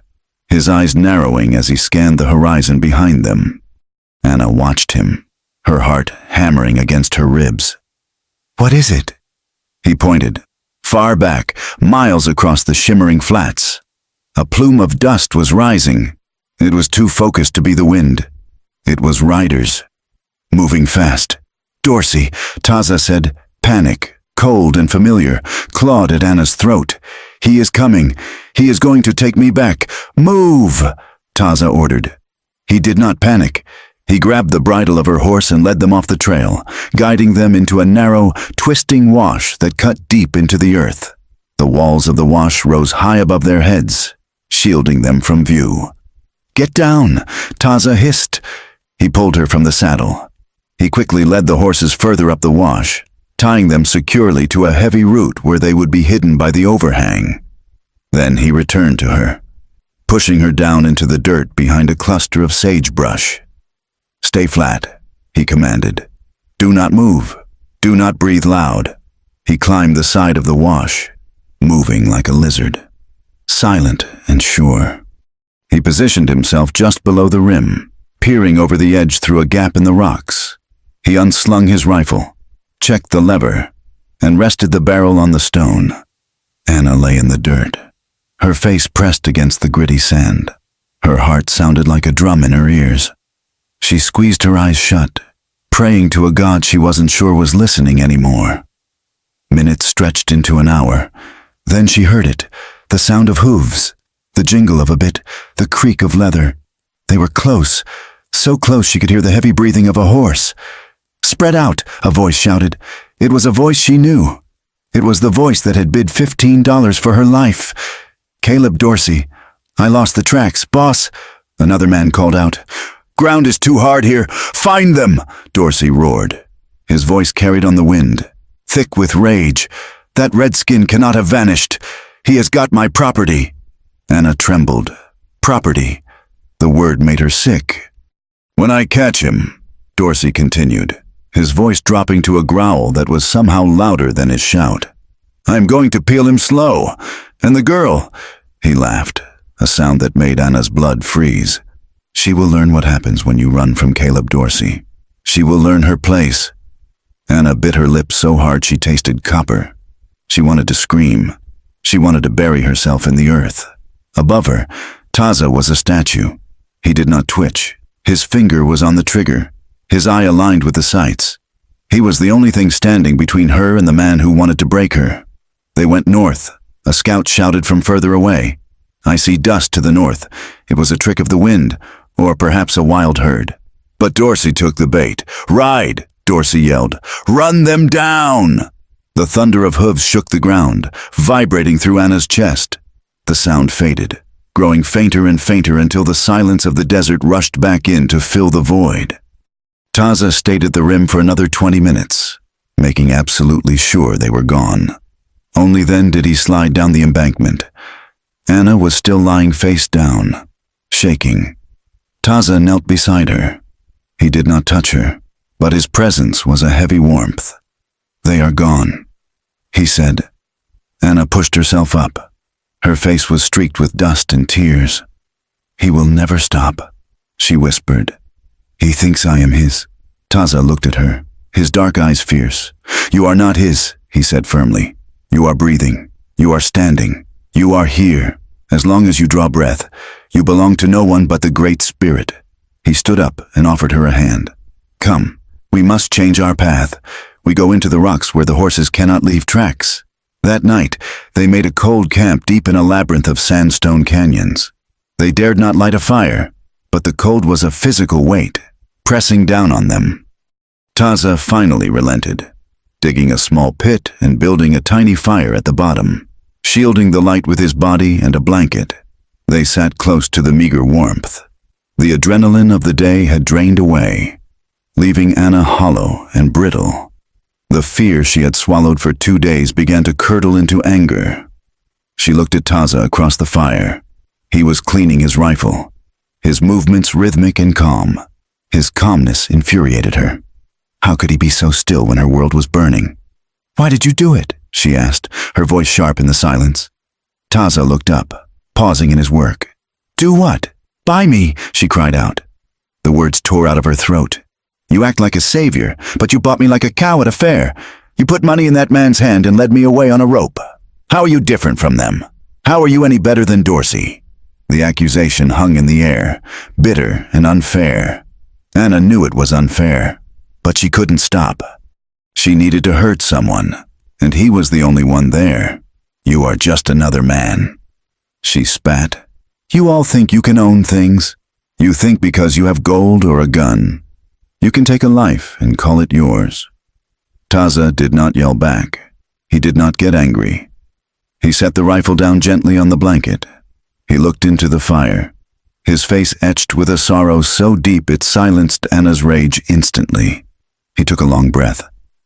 his eyes narrowing as he scanned the horizon behind them. Anna watched him, her heart hammering against her ribs. "What is it?" He pointed. Far back, miles across the shimmering flats. A plume of dust was rising. It was too focused to be the wind. It was riders, moving fast. "Dorsey," Taza said, panic, cold and familiar, clawed at Anna's throat. "He is coming. He is going to take me back. Move!" Taza ordered. He did not panic. He grabbed the bridle of her horse and led them off the trail, guiding them into a narrow, twisting wash that cut deep into the earth. The walls of the wash rose high above their heads, shielding them from view. "Get down!" Taza hissed. He pulled her from the saddle. He quickly led the horses further up the wash, tying them securely to a heavy root where they would be hidden by the overhang. Then he returned to her, pushing her down into the dirt behind a cluster of sagebrush. "Stay flat," he commanded. "Do not move. Do not breathe loud." He climbed the side of the wash, moving like a lizard, silent and sure. He positioned himself just below the rim, peering over the edge through a gap in the rocks. He unslung his rifle, checked the lever, and rested the barrel on the stone. Anna lay in the dirt, her face pressed against the gritty sand. Her heart sounded like a drum in her ears. She squeezed her eyes shut, praying to a God she wasn't sure was listening anymore. Minutes stretched into an hour. Then she heard it, the sound of hooves, the jingle of a bit, the creak of leather. They were close, so close she could hear the heavy breathing of a horse. "Spread out," a voice shouted. It was a voice she knew. It was the voice that had bid $15 for her life. "Caleb Dorsey. I lost the tracks, boss," another man called out. "Ground is too hard here. Find them," Dorsey roared. His voice carried on the wind, thick with rage. "That redskin cannot have vanished. He has got my property." Anna trembled. Property. The word made her sick. "When I catch him," Dorsey continued, his voice dropping to a growl that was somehow louder than his shout, "I'm going to peel him slow. And the girl," he laughed, a sound that made Anna's blood freeze. "She will learn what happens when you run from Caleb Dorsey. She will learn her place." Anna bit her lips so hard she tasted copper. She wanted to scream. She wanted to bury herself in the earth. Above her, Taza was a statue. He did not twitch. His finger was on the trigger, his eye aligned with the sights. He was the only thing standing between her and the man who wanted to break her. They went north. A scout shouted from further away, "I see dust to the north." It was a trick of the wind, or perhaps a wild herd. But Dorsey took the bait. "Ride!" Dorsey yelled. "Run them down!" The thunder of hooves shook the ground, vibrating through Anna's chest. The sound faded, growing fainter and fainter until the silence of the desert rushed back in to fill the void. Taza stayed at the rim for another 20 minutes, making absolutely sure they were gone. Only then did he slide down the embankment. Anna was still lying face down, shaking. Taza knelt beside her. He did not touch her, but his presence was a heavy warmth. "They are gone," he said. Anna pushed herself up. Her face was streaked with dust and tears. "He will never stop," she whispered. "He thinks I am his." Taza looked at her, his dark eyes fierce. "You are not his," he said firmly. "You are breathing. You are standing. You are here. As long as you draw breath, you belong to no one but the Great Spirit." He stood up and offered her a hand. "Come, we must change our path. We go into the rocks where the horses cannot leave tracks." That night, they made a cold camp deep in a labyrinth of sandstone canyons. They dared not light a fire, but the cold was a physical weight, pressing down on them. Taza finally relented, digging a small pit and building a tiny fire at the bottom, shielding the light with his body and a blanket. They sat close to the meager warmth. The adrenaline of the day had drained away, leaving Anna hollow and brittle. The fear she had swallowed for 2 days began to curdle into anger. She looked at Taza across the fire. He was cleaning his rifle, his movements rhythmic and calm. His calmness infuriated her. How could he be so still when her world was burning? "Why did you do it?" she asked, her voice sharp in the silence. Taza looked up, pausing in his work. "Do what?" "Buy me," she cried out. The words tore out of her throat. "You act like a savior, but you bought me like a cow at a fair. You put money in that man's hand and led me away on a rope. How are you different from them? How are you any better than Dorsey?" The accusation hung in the air, bitter and unfair. Anna knew it was unfair, but she couldn't stop. She needed to hurt someone, and he was the only one there. "You are just another man." She spat. "You all think you can own things. You think because you have gold or a gun, you can take a life and call it yours." Taza did not yell back. He did not get angry. He set the rifle down gently on the blanket. He looked into the fire, his face etched with a sorrow so deep it silenced Anna's rage instantly. He took a long breath,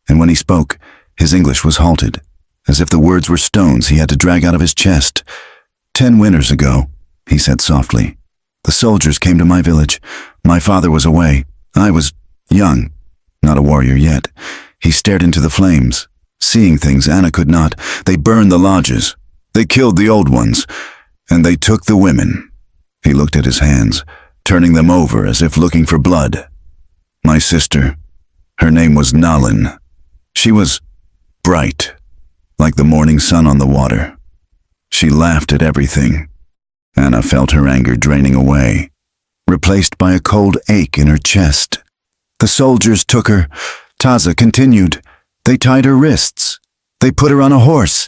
and when he spoke, his English was halted, as if the words were stones he had to drag out of his chest. 10 winters ago," he said softly, "the soldiers came to my village. My father was away. I was young, not a warrior yet." He stared into the flames, seeing things Anna could not. "They burned the lodges. They killed the old ones. And they took the women." He looked at his hands, turning them over as if looking for blood. "My sister, her name was Nalin. She was bright, like the morning sun on the water. She laughed at everything." Anna felt her anger draining away, replaced by a cold ache in her chest. "The soldiers took her," Taza continued. "They tied her wrists. They put her on a horse.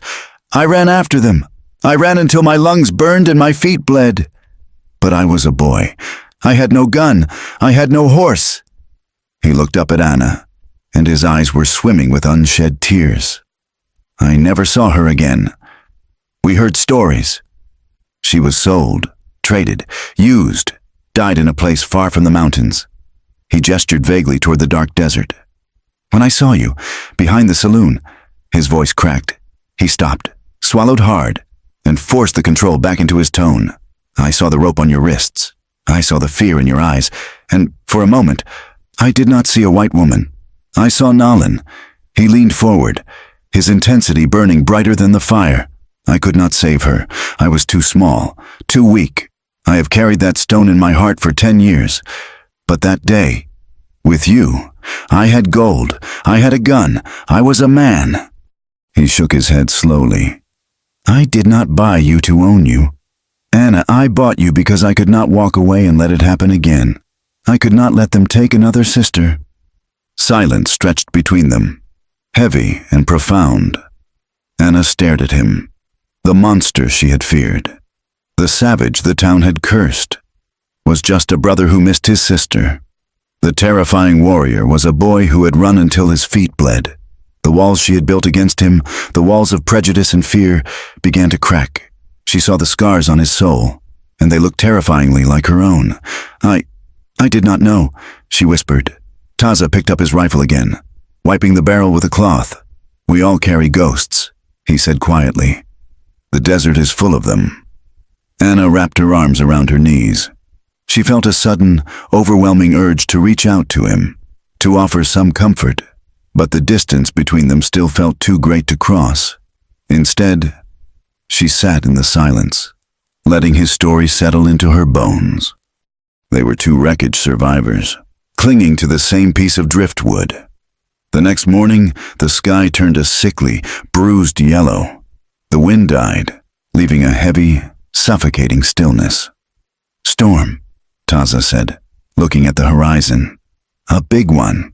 I ran after them. I ran until my lungs burned and my feet bled. But I was a boy. I had no gun. I had no horse." He looked up at Anna, and his eyes were swimming with unshed tears. "I never saw her again. We heard stories. She was sold, traded, used, died in a place far from the mountains." He gestured vaguely toward the dark desert. "When I saw you, behind the saloon, His voice cracked. He stopped, swallowed hard, and forced the control back into his tone. I saw the rope on your wrists. I saw the fear in your eyes, and for a moment, I did not see a white woman. I saw Nalin. He leaned forward, his intensity burning brighter than the fire. I could not save her. I was too small, too weak. I have carried that stone in my heart for 10 years. But that day, with you, I had gold. I had a gun. I was a man. He shook his head slowly. I did not buy you to own you. Anna, I bought you because I could not walk away and let it happen again. I could not let them take another sister. Silence stretched between them, heavy and profound. Anna stared at him. The monster she had feared, the savage the town had cursed, was just a brother who missed his sister. The terrifying warrior was a boy who had run until his feet bled. The walls she had built against him, the walls of prejudice and fear, began to crack. She saw the scars on his soul, and they looked terrifyingly like her own. I did not know, she whispered. Taza picked up his rifle again, wiping the barrel with a cloth. We all carry ghosts, he said quietly. The desert is full of them. Anna wrapped her arms around her knees. She felt a sudden, overwhelming urge to reach out to him, to offer some comfort, but the distance between them still felt too great to cross. Instead, she sat in the silence, letting his story settle into her bones. They were two wreckage survivors, clinging to the same piece of driftwood. The next morning, the sky turned a sickly, bruised yellow. The wind died, leaving a heavy, suffocating stillness. Storm, Taza said, looking at the horizon. A big one.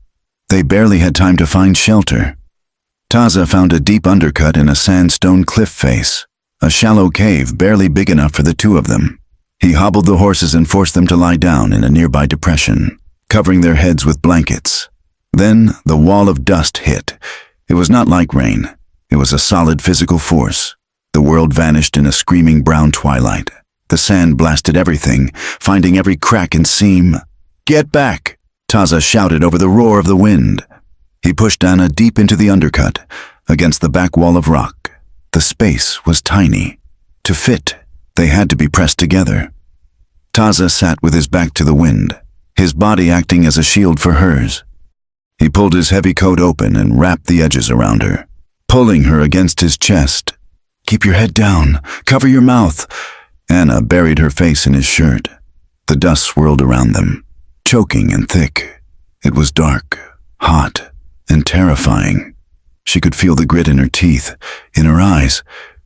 They barely had time to find shelter. Taza found a deep undercut in a sandstone cliff face, a shallow cave barely big enough for the two of them. He hobbled the horses and forced them to lie down in a nearby depression, covering their heads with blankets. Then the wall of dust hit. It was not like rain. It was a solid physical force. The world vanished in a screaming brown twilight. The sand blasted everything, finding every crack and seam. Get back! Taza shouted over the roar of the wind. He pushed Anna deep into the undercut, against the back wall of rock. The space was tiny. To fit, they had to be pressed together. Taza sat with his back to the wind, his body acting as a shield for hers. He pulled his heavy coat open and wrapped the edges around her, pulling her against his chest. Keep your head down. Cover your mouth. Anna buried her face in his shirt. The dust swirled around them, choking and thick. It was dark, hot, and terrifying. She could feel the grit in her teeth, in her eyes.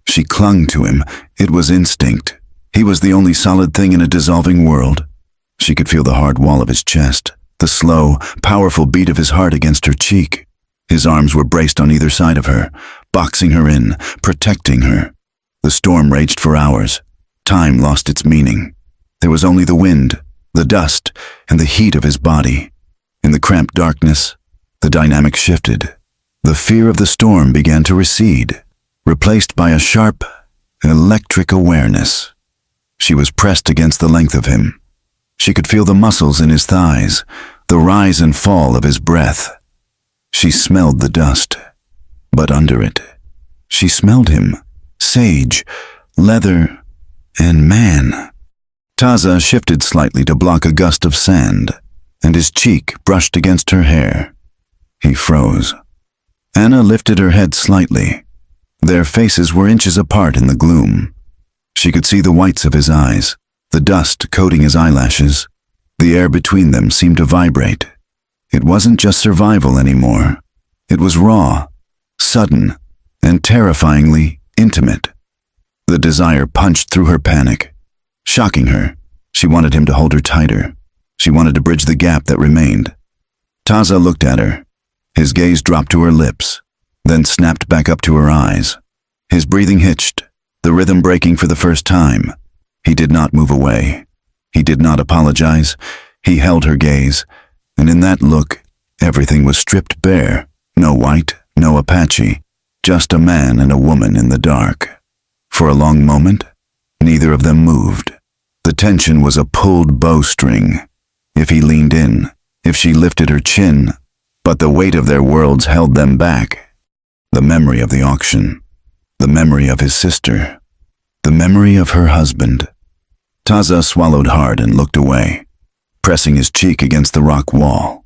She clung to him. It was instinct. He was the only solid thing in a dissolving world. She could feel the hard wall of his chest, the slow, powerful beat of his heart against her cheek. His arms were braced on either side of her, boxing her in, protecting her. The storm raged for hours. Time lost its meaning. There was only the wind, the dust, and the heat of his body. In the cramped darkness, the dynamic shifted. The fear of the storm began to recede, replaced by a sharp, electric awareness. She was pressed against the length of him. She could feel the muscles in his thighs, the rise and fall of his breath. She smelled the dust, but under it, she smelled him, sage, leather, and man. Taza shifted slightly to block a gust of sand, and his cheek brushed against her hair. He froze. Anna lifted her head slightly. Their faces were inches apart in the gloom. She could see the whites of his eyes, the dust coating his eyelashes. The air between them seemed to vibrate. It wasn't just survival anymore. It was raw, sudden, and terrifyingly intimate. The desire punched through her panic, shocking her. She wanted him to hold her tighter. She wanted to bridge the gap that remained. Taza looked at her. His gaze dropped to her lips, then snapped back up to her eyes. His breathing hitched, the rhythm breaking for the first time. He did not move away. He did not apologize. He held her gaze, and in that look, everything was stripped bare. No white, no Apache, just a man and a woman in the dark. For a long moment, neither of them moved. The tension was a pulled bowstring. If he leaned in, if she lifted her chin, but the weight of their worlds held them back. The memory of the auction. The memory of his sister. The memory of her husband. Taza swallowed hard and looked away, pressing his cheek against the rock wall.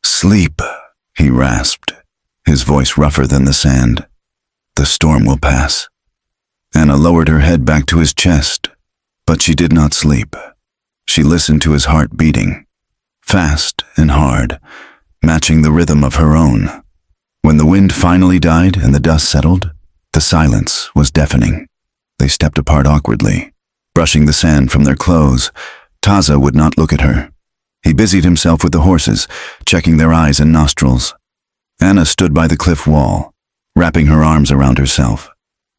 "Sleep," he rasped, his voice rougher than the sand. "The storm will pass." Anna lowered her head back to his chest, but she did not sleep. She listened to his heart beating, fast and hard, matching the rhythm of her own. When the wind finally died and the dust settled, the silence was deafening. They stepped apart awkwardly, brushing the sand from their clothes. Taza would not look at her. He busied himself with the horses, checking their eyes and nostrils. Anna stood by the cliff wall, wrapping her arms around herself.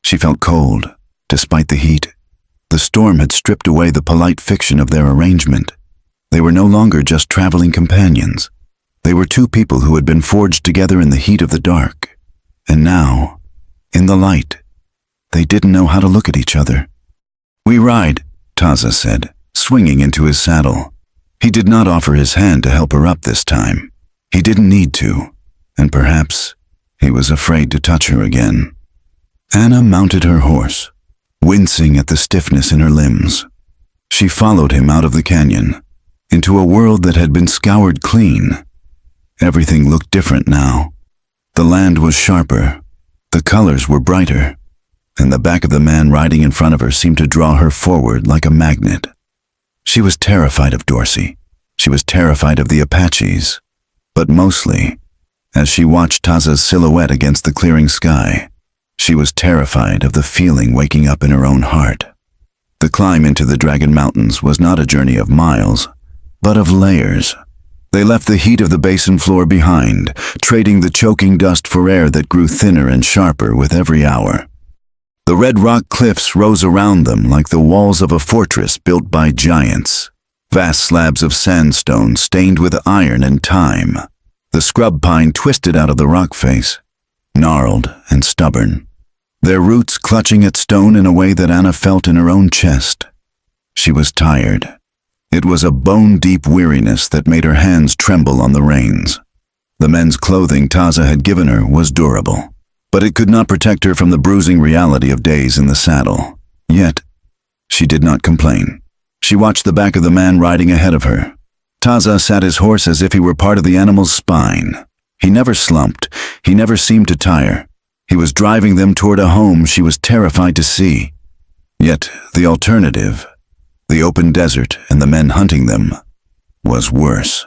She felt cold, despite the heat. The storm had stripped away the polite fiction of their arrangement. They were no longer just traveling companions. They were two people who had been forged together in the heat of the dark. And now, in the light, they didn't know how to look at each other. "We ride," Taza said, swinging into his saddle. He did not offer his hand to help her up this time. He didn't need to, and perhaps he was afraid to touch her again. Anna mounted her horse, wincing at the stiffness in her limbs. She followed him out of the canyon, into a world that had been scoured clean. Everything looked different now. The land was sharper, the colors were brighter, and the back of the man riding in front of her seemed to draw her forward like a magnet. She was terrified of Dorsey. She was terrified of the Apaches. But mostly, as she watched Taza's silhouette against the clearing sky, she was terrified of the feeling waking up in her own heart. The climb into the Dragon Mountains was not a journey of miles, but of layers. They left the heat of the basin floor behind, trading the choking dust for air that grew thinner and sharper with every hour. The red rock cliffs rose around them like the walls of a fortress built by giants, vast slabs of sandstone stained with iron and time. The scrub pine twisted out of the rock face, gnarled and stubborn, their roots clutching at stone in a way that Anna felt in her own chest. She was tired. It was a bone-deep weariness that made her hands tremble on the reins. The men's clothing Taza had given her was durable, but it could not protect her from the bruising reality of days in the saddle. Yet, she did not complain. She watched the back of the man riding ahead of her. Taza sat his horse as if he were part of the animal's spine. He never slumped. He never seemed to tire. He was driving them toward a home she was terrified to see. Yet, the alternative, the open desert and the men hunting them, was worse.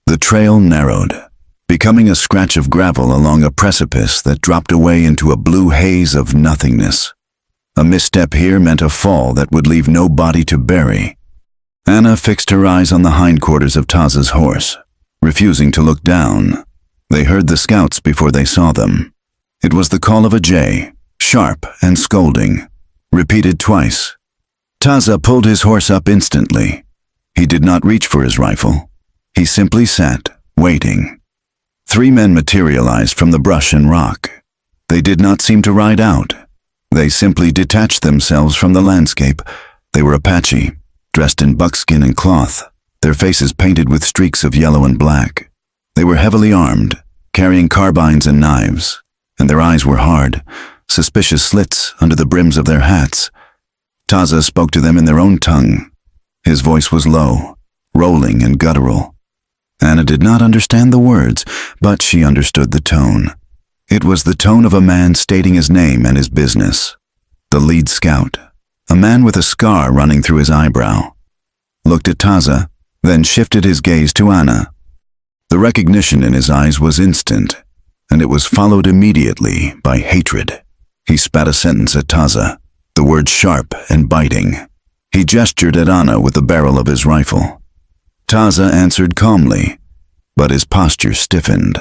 The trail narrowed, becoming a scratch of gravel along a precipice that dropped away into a blue haze of nothingness. A misstep here meant a fall that would leave no body to bury. Anna fixed her eyes on the hindquarters of Taza's horse, refusing to look down. They heard the scouts before they saw them. It was the call of a jay, sharp and scolding, repeated twice. Taza pulled his horse up instantly. He did not reach for his rifle. He simply sat, waiting. 3 men materialized from the brush and rock. They did not seem to ride out. They simply detached themselves from the landscape. They were Apache, dressed in buckskin and cloth, their faces painted with streaks of yellow and black. They were heavily armed, carrying carbines and knives, and their eyes were hard, suspicious slits under the brims of their hats. Taza spoke to them in their own tongue. His voice was low, rolling and guttural. Anna did not understand the words, but she understood the tone. It was the tone of a man stating his name and his business. The lead scout, a man with a scar running through his eyebrow, looked at Taza, then shifted his gaze to Anna. The recognition in his eyes was instant, and it was followed immediately by hatred. He spat a sentence at Taza, the words sharp and biting. He gestured at Anna with the barrel of his rifle. Taza answered calmly, but his posture stiffened.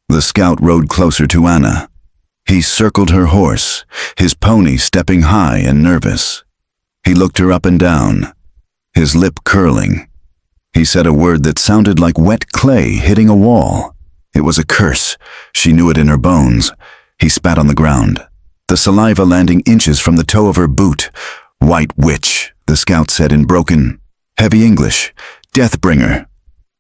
The scout rode closer to Anna. He circled her horse, his pony stepping high and nervous. He looked her up and down, his lip curling. He said a word that sounded like wet clay hitting a wall. It was a curse. She knew it in her bones. He spat on the ground, the saliva landing inches from the toe of her boot. "White witch," the scout said in broken, heavy English. "Deathbringer."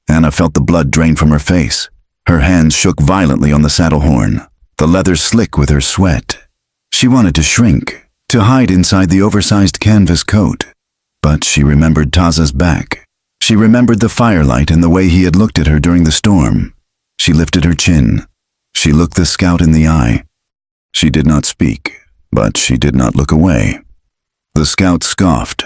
Anna felt the blood drain from her face. Her hands shook violently on the saddle horn. the leather slick with her sweat. She wanted to shrink, to hide inside the oversized canvas coat. But she remembered Taza's back. She remembered the firelight and the way he had looked at her during the storm. She lifted her chin. She looked the scout in the eye. She did not speak, but she did not look away. The scout scoffed.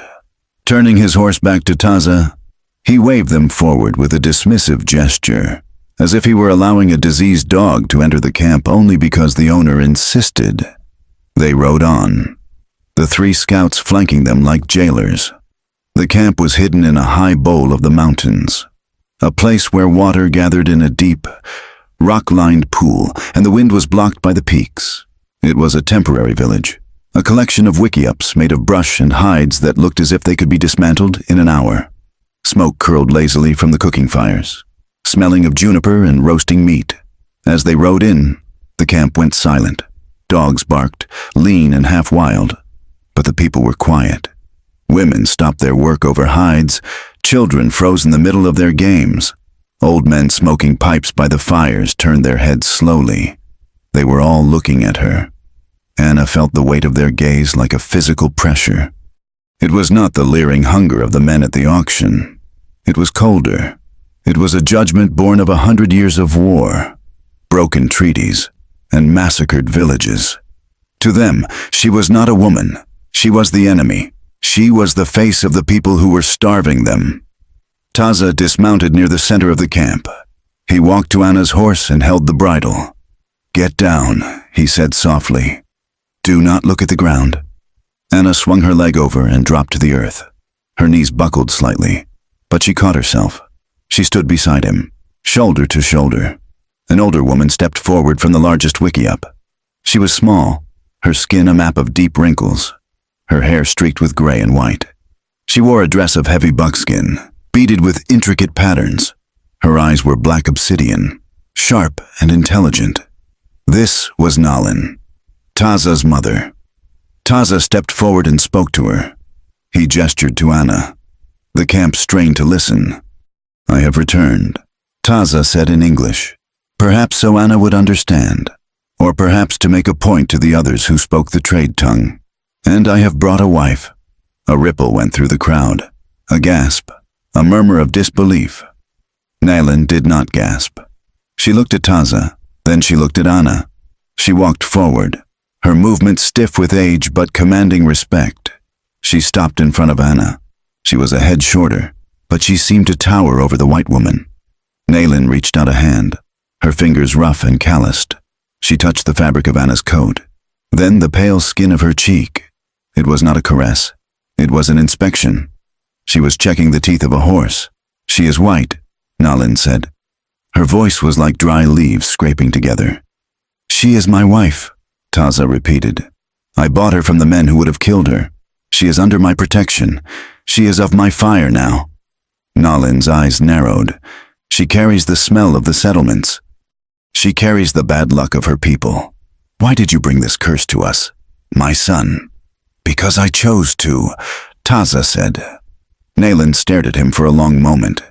Turning his horse back to Taza, he waved them forward with a dismissive gesture, as if he were allowing a diseased dog to enter the camp only because the owner insisted. They rode on, the 3 scouts flanking them like jailers. The camp was hidden in a high bowl of the mountains, a place where water gathered in a deep, rock-lined pool, and the wind was blocked by the peaks. It was a temporary village, a collection of wickiups made of brush and hides that looked as if they could be dismantled in an hour. Smoke curled lazily from the cooking fires, smelling of juniper and roasting meat. As they rode in, the camp went silent. Dogs barked, lean and half-wild, but the people were quiet. Women stopped their work over hides, children froze in the middle of their games. Old men smoking pipes by the fires turned their heads slowly. They were all looking at her. Anna felt the weight of their gaze like a physical pressure. It was not the leering hunger of the men at the auction. It was colder. It was a judgment born of 100 years of war, broken treaties, and massacred villages. To them, she was not a woman. She was the enemy. She was the face of the people who were starving them. Taza dismounted near the center of the camp. He walked to Anna's horse and held the bridle. "Get down," he said softly. "Do not look at the ground." Anna swung her leg over and dropped to the earth. Her knees buckled slightly, but she caught herself. She stood beside him, shoulder to shoulder. An older woman stepped forward from the largest wickiup. She was small, her skin a map of deep wrinkles, her hair streaked with gray and white. She wore a dress of heavy buckskin, beaded with intricate patterns. Her eyes were black obsidian, sharp and intelligent. This was Nalin, Taza's mother. Taza stepped forward and spoke to her. He gestured to Anna. The camp strained to listen. "I have returned," Taza said in English, perhaps so Anna would understand, or perhaps to make a point to the others who spoke the trade tongue. "And I have brought a wife." A ripple went through the crowd, a gasp, a murmur of disbelief. Nalin did not gasp. She looked at Taza, then she looked at Anna. She walked forward, her movement stiff with age but commanding respect. She stopped in front of Anna. She was a head shorter, but she seemed to tower over the white woman. Nalin reached out a hand, her fingers rough and calloused. She touched the fabric of Anna's coat, then the pale skin of her cheek. It was not a caress. It was an inspection. She was checking the teeth of a horse. "She is white," Nalin said. Her voice was like dry leaves scraping together. "She is my wife," Taza repeated. "I bought her from the men who would have killed her. She is under my protection. She is of my fire now." Nalin's eyes narrowed. "She carries the smell of the settlements. She carries the bad luck of her people. Why did you bring this curse to us, my son?" "Because I chose to," Taza said. Nalin stared at him for a long moment.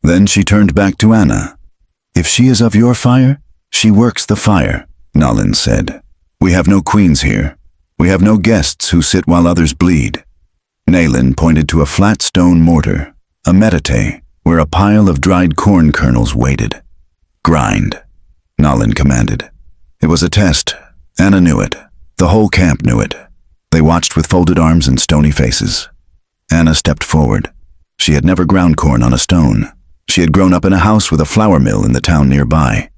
Then she turned back to Anna. "If she is of your fire, she works the fire," Nalin said. "We have no queens here. We have no guests who sit while others bleed." Nalin pointed to a flat stone mortar, a metate, where a pile of dried corn kernels waited. "Grind," Nalin commanded. It was a test. Anna knew it. The whole camp knew it. They watched with folded arms and stony faces. Anna stepped forward. She had never ground corn on a stone. She had grown up in a house with a flour mill in the town nearby.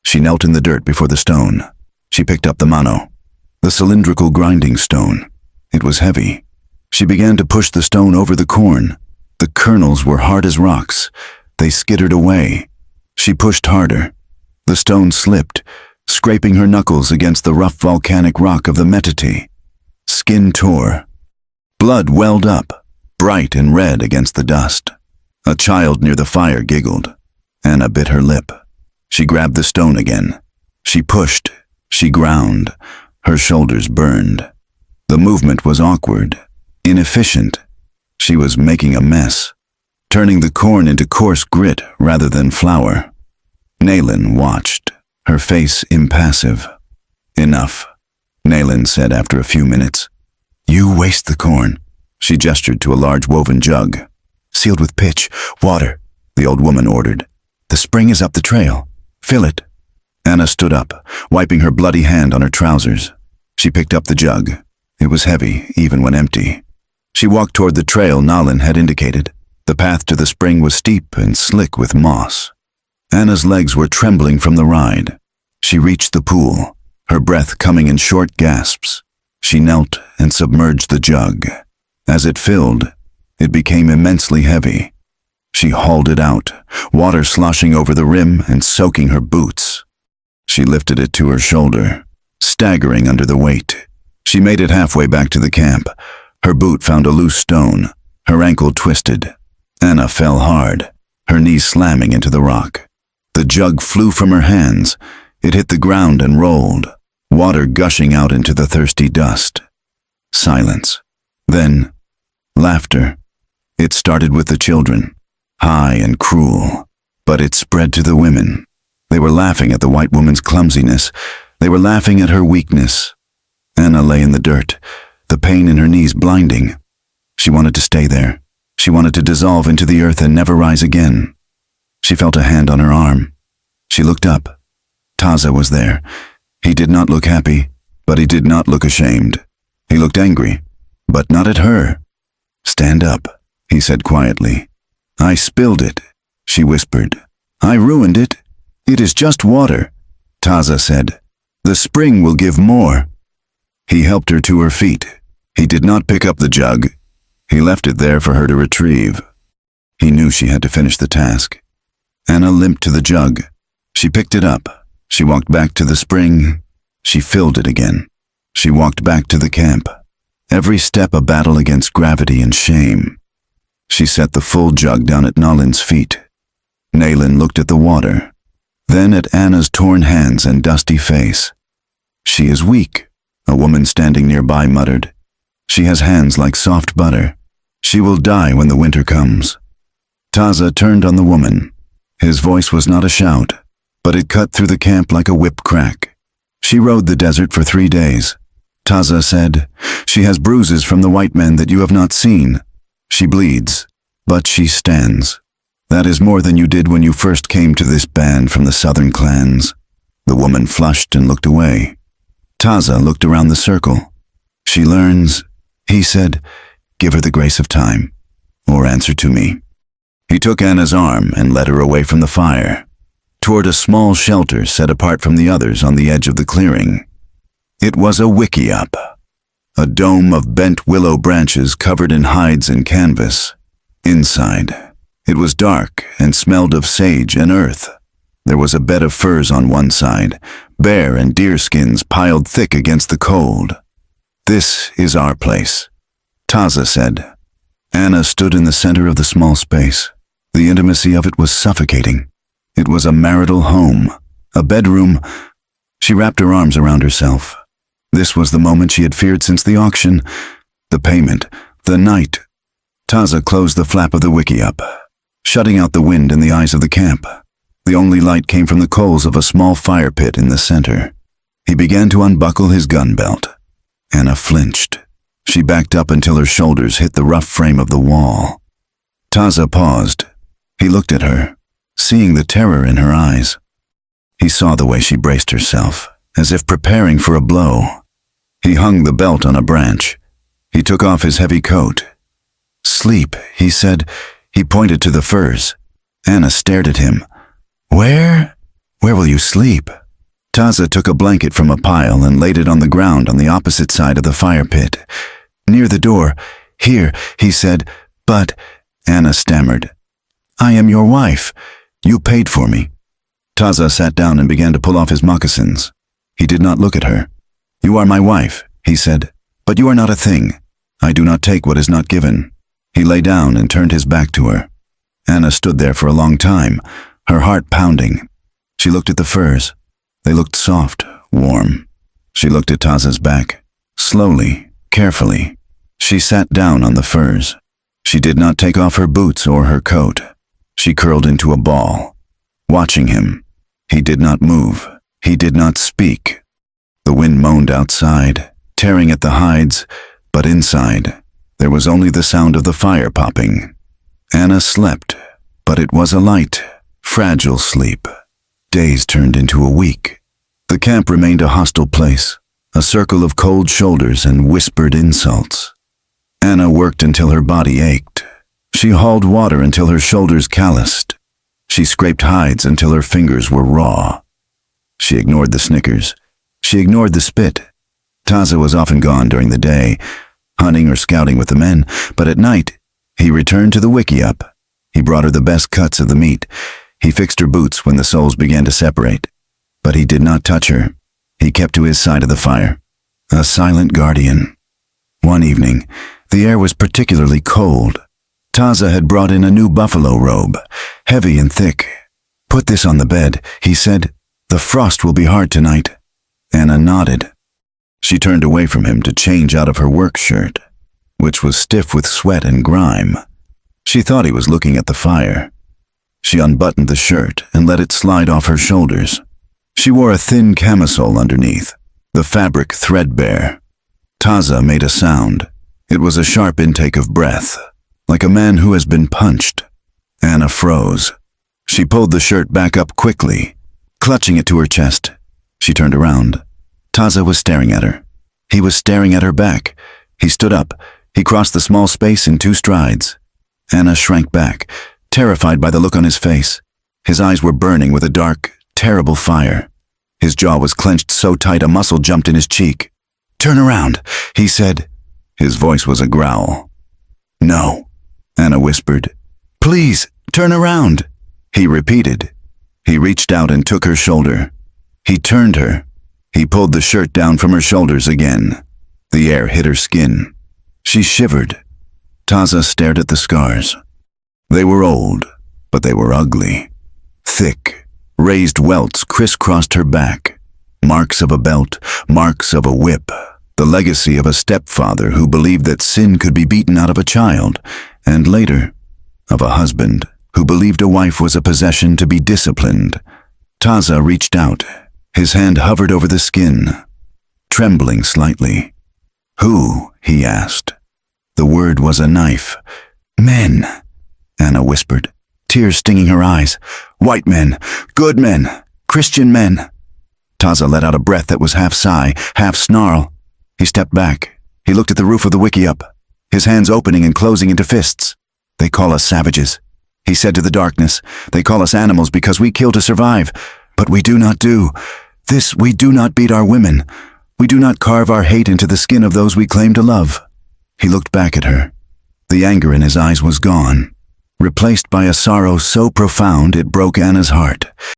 She knelt in the dirt before the stone. She picked up the mano, the cylindrical grinding stone. It was heavy. She began to push the stone over the corn. The kernels were hard as rocks. They skittered away. She pushed harder. The stone slipped, scraping her knuckles against the rough volcanic rock of the metate. Skin tore. Blood welled up, bright and red against the dust. A child near the fire giggled. Anna bit her lip. She grabbed the stone again. She pushed. She ground. Her shoulders burned. The movement was awkward, inefficient. She was making a mess, turning the corn into coarse grit rather than flour. Nalin watched, her face impassive. Enough, Nayland said after a few minutes. You waste the corn. She gestured to a large woven jug. Sealed with pitch, water, the old woman ordered. The spring is up the trail. Fill it. Anna stood up, wiping her bloody hand on her trousers. She picked up the jug. It was heavy, even when empty. She walked toward the trail Nalin had indicated. The path to the spring was steep and slick with moss. Anna's legs were trembling from the ride. She reached the pool, her breath coming in short gasps. She knelt and submerged the jug. As it filled, it became immensely heavy. She hauled it out, water sloshing over the rim and soaking her boots. She lifted it to her shoulder, staggering under the weight. She made it halfway back to the camp. Her boot found a loose stone. Her ankle twisted. Anna fell hard, her knees slamming into the rock. The jug flew from her hands. It hit the ground and rolled, water gushing out into the thirsty dust. Silence. Then, laughter. It started with the children, high and cruel, but it spread to the women. They were laughing at the white woman's clumsiness. They were laughing at her weakness. Anna lay in the dirt, the pain in her knees blinding. She wanted to stay there. She wanted to dissolve into the earth and never rise again. She felt a hand on her arm. She looked up. Taza was there. He did not look happy, but he did not look ashamed. He looked angry, but not at her. Stand up, he said quietly. I spilled it, she whispered. I ruined it. It is just water, Taza said. The spring will give more. He helped her to her feet. He did not pick up the jug. He left it there for her to retrieve. He knew she had to finish the task. Anna limped to the jug. She picked it up. She walked back to the spring. She filled it again. She walked back to the camp. Every step a battle against gravity and shame. She set the full jug down at Nalin's feet. Nayland looked at the water, then at Anna's torn hands and dusty face. She is weak, a woman standing nearby muttered. She has hands like soft butter. She will die when the winter comes. Taza turned on the woman. His voice was not a shout, but it cut through the camp like a whip crack. She rode the desert for 3 days. Taza said, she has bruises from the white men that you have not seen. She bleeds, but she stands. That is more than you did when you first came to this band from the southern clans. The woman flushed and looked away. Taza looked around the circle. She learns, he said, give her the grace of time, or answer to me. He took Anna's arm and led her away from the fire, toward a small shelter set apart from the others on the edge of the clearing. It was a wickiup, a dome of bent willow branches covered in hides and canvas. Inside, it was dark and smelled of sage and earth. There was a bed of furs on one side, bear and deer skins piled thick against the cold. This is our place, Taza said. Anna stood in the center of the small space. The intimacy of it was suffocating. It was a marital home, a bedroom. She wrapped her arms around herself. This was the moment she had feared since the auction, the payment, the night. Taza closed the flap of the wickiup, shutting out the wind in the eyes of the camp. The only light came from the coals of a small fire pit in the center. He began to unbuckle his gun belt. Anna flinched. She backed up until her shoulders hit the rough frame of the wall. Taza paused. He looked at her, seeing the terror in her eyes. He saw the way she braced herself, as if preparing for a blow. He hung the belt on a branch. He took off his heavy coat. Sleep, he said. He pointed to the furs. Anna stared at him. Where will you sleep? Taza took a blanket from a pile and laid it on the ground on the opposite side of the fire pit. Near the door. Here, he said, but, Anna stammered. I am your wife. You paid for me. Taza sat down and began to pull off his moccasins. He did not look at her. You are my wife, he said, but you are not a thing. I do not take what is not given. He lay down and turned his back to her. Anna stood there for a long time, her heart pounding. She looked at the furs. They looked soft, warm. She looked at Taza's back. Slowly, carefully, she sat down on the furs. She did not take off her boots or her coat. She curled into a ball, watching him. He did not move. He did not speak. The wind moaned outside, tearing at the hides, but inside, there was only the sound of the fire popping. Anna slept, but it was a light, fragile sleep. Days turned into a week. The camp remained a hostile place, a circle of cold shoulders and whispered insults. Anna worked until her body ached. She hauled water until her shoulders calloused. She scraped hides until her fingers were raw. She ignored the snickers. She ignored the spit. Taza was often gone during the day, hunting or scouting with the men, but at night, he returned to the wickiup. He brought her the best cuts of the meat. He fixed her boots when the soles began to separate. But he did not touch her. He kept to his side of the fire. A silent guardian. One evening, the air was particularly cold. Taza had brought in a new buffalo robe, heavy and thick. "Put this on the bed," he said. "The frost will be hard tonight." Anna nodded. She turned away from him to change out of her work shirt, which was stiff with sweat and grime. She thought he was looking at the fire. She unbuttoned the shirt and let it slide off her shoulders. She wore a thin camisole underneath, the fabric threadbare. Taza made a sound. It was a sharp intake of breath, like a man who has been punched. Anna froze. She pulled the shirt back up quickly, clutching it to her chest. She turned around. Taza was staring at her. He was staring at her back. He stood up. He crossed the small space in 2 strides. Anna shrank back, terrified by the look on his face. His eyes were burning with a dark, terrible fire. His jaw was clenched so tight a muscle jumped in his cheek. "Turn around," he said. His voice was a growl. "No," Anna whispered. "Please, turn around," he repeated. He reached out and took her shoulder. He turned her. He pulled the shirt down from her shoulders again. The air hit her skin. She shivered. Taza stared at the scars. They were old, but they were ugly. Thick, raised welts crisscrossed her back. Marks of a belt, marks of a whip. The legacy of a stepfather who believed that sin could be beaten out of a child, and later, of a husband who believed a wife was a possession to be disciplined. Taza reached out. His hand hovered over the skin, trembling slightly. "Who?" he asked. The word was a knife. "Men," Anna whispered, tears stinging her eyes. "White men, good men, Christian men." Taza let out a breath that was half sigh, half snarl. He stepped back. He looked at the roof of the wickiup, his hands opening and closing into fists. "They call us savages," he said to the darkness. "They call us animals because we kill to survive. But we do not do this. We do not beat our women. We do not carve our hate into the skin of those we claim to love." He looked back at her. The anger in his eyes was gone, replaced by a sorrow so profound it broke Anna's heart.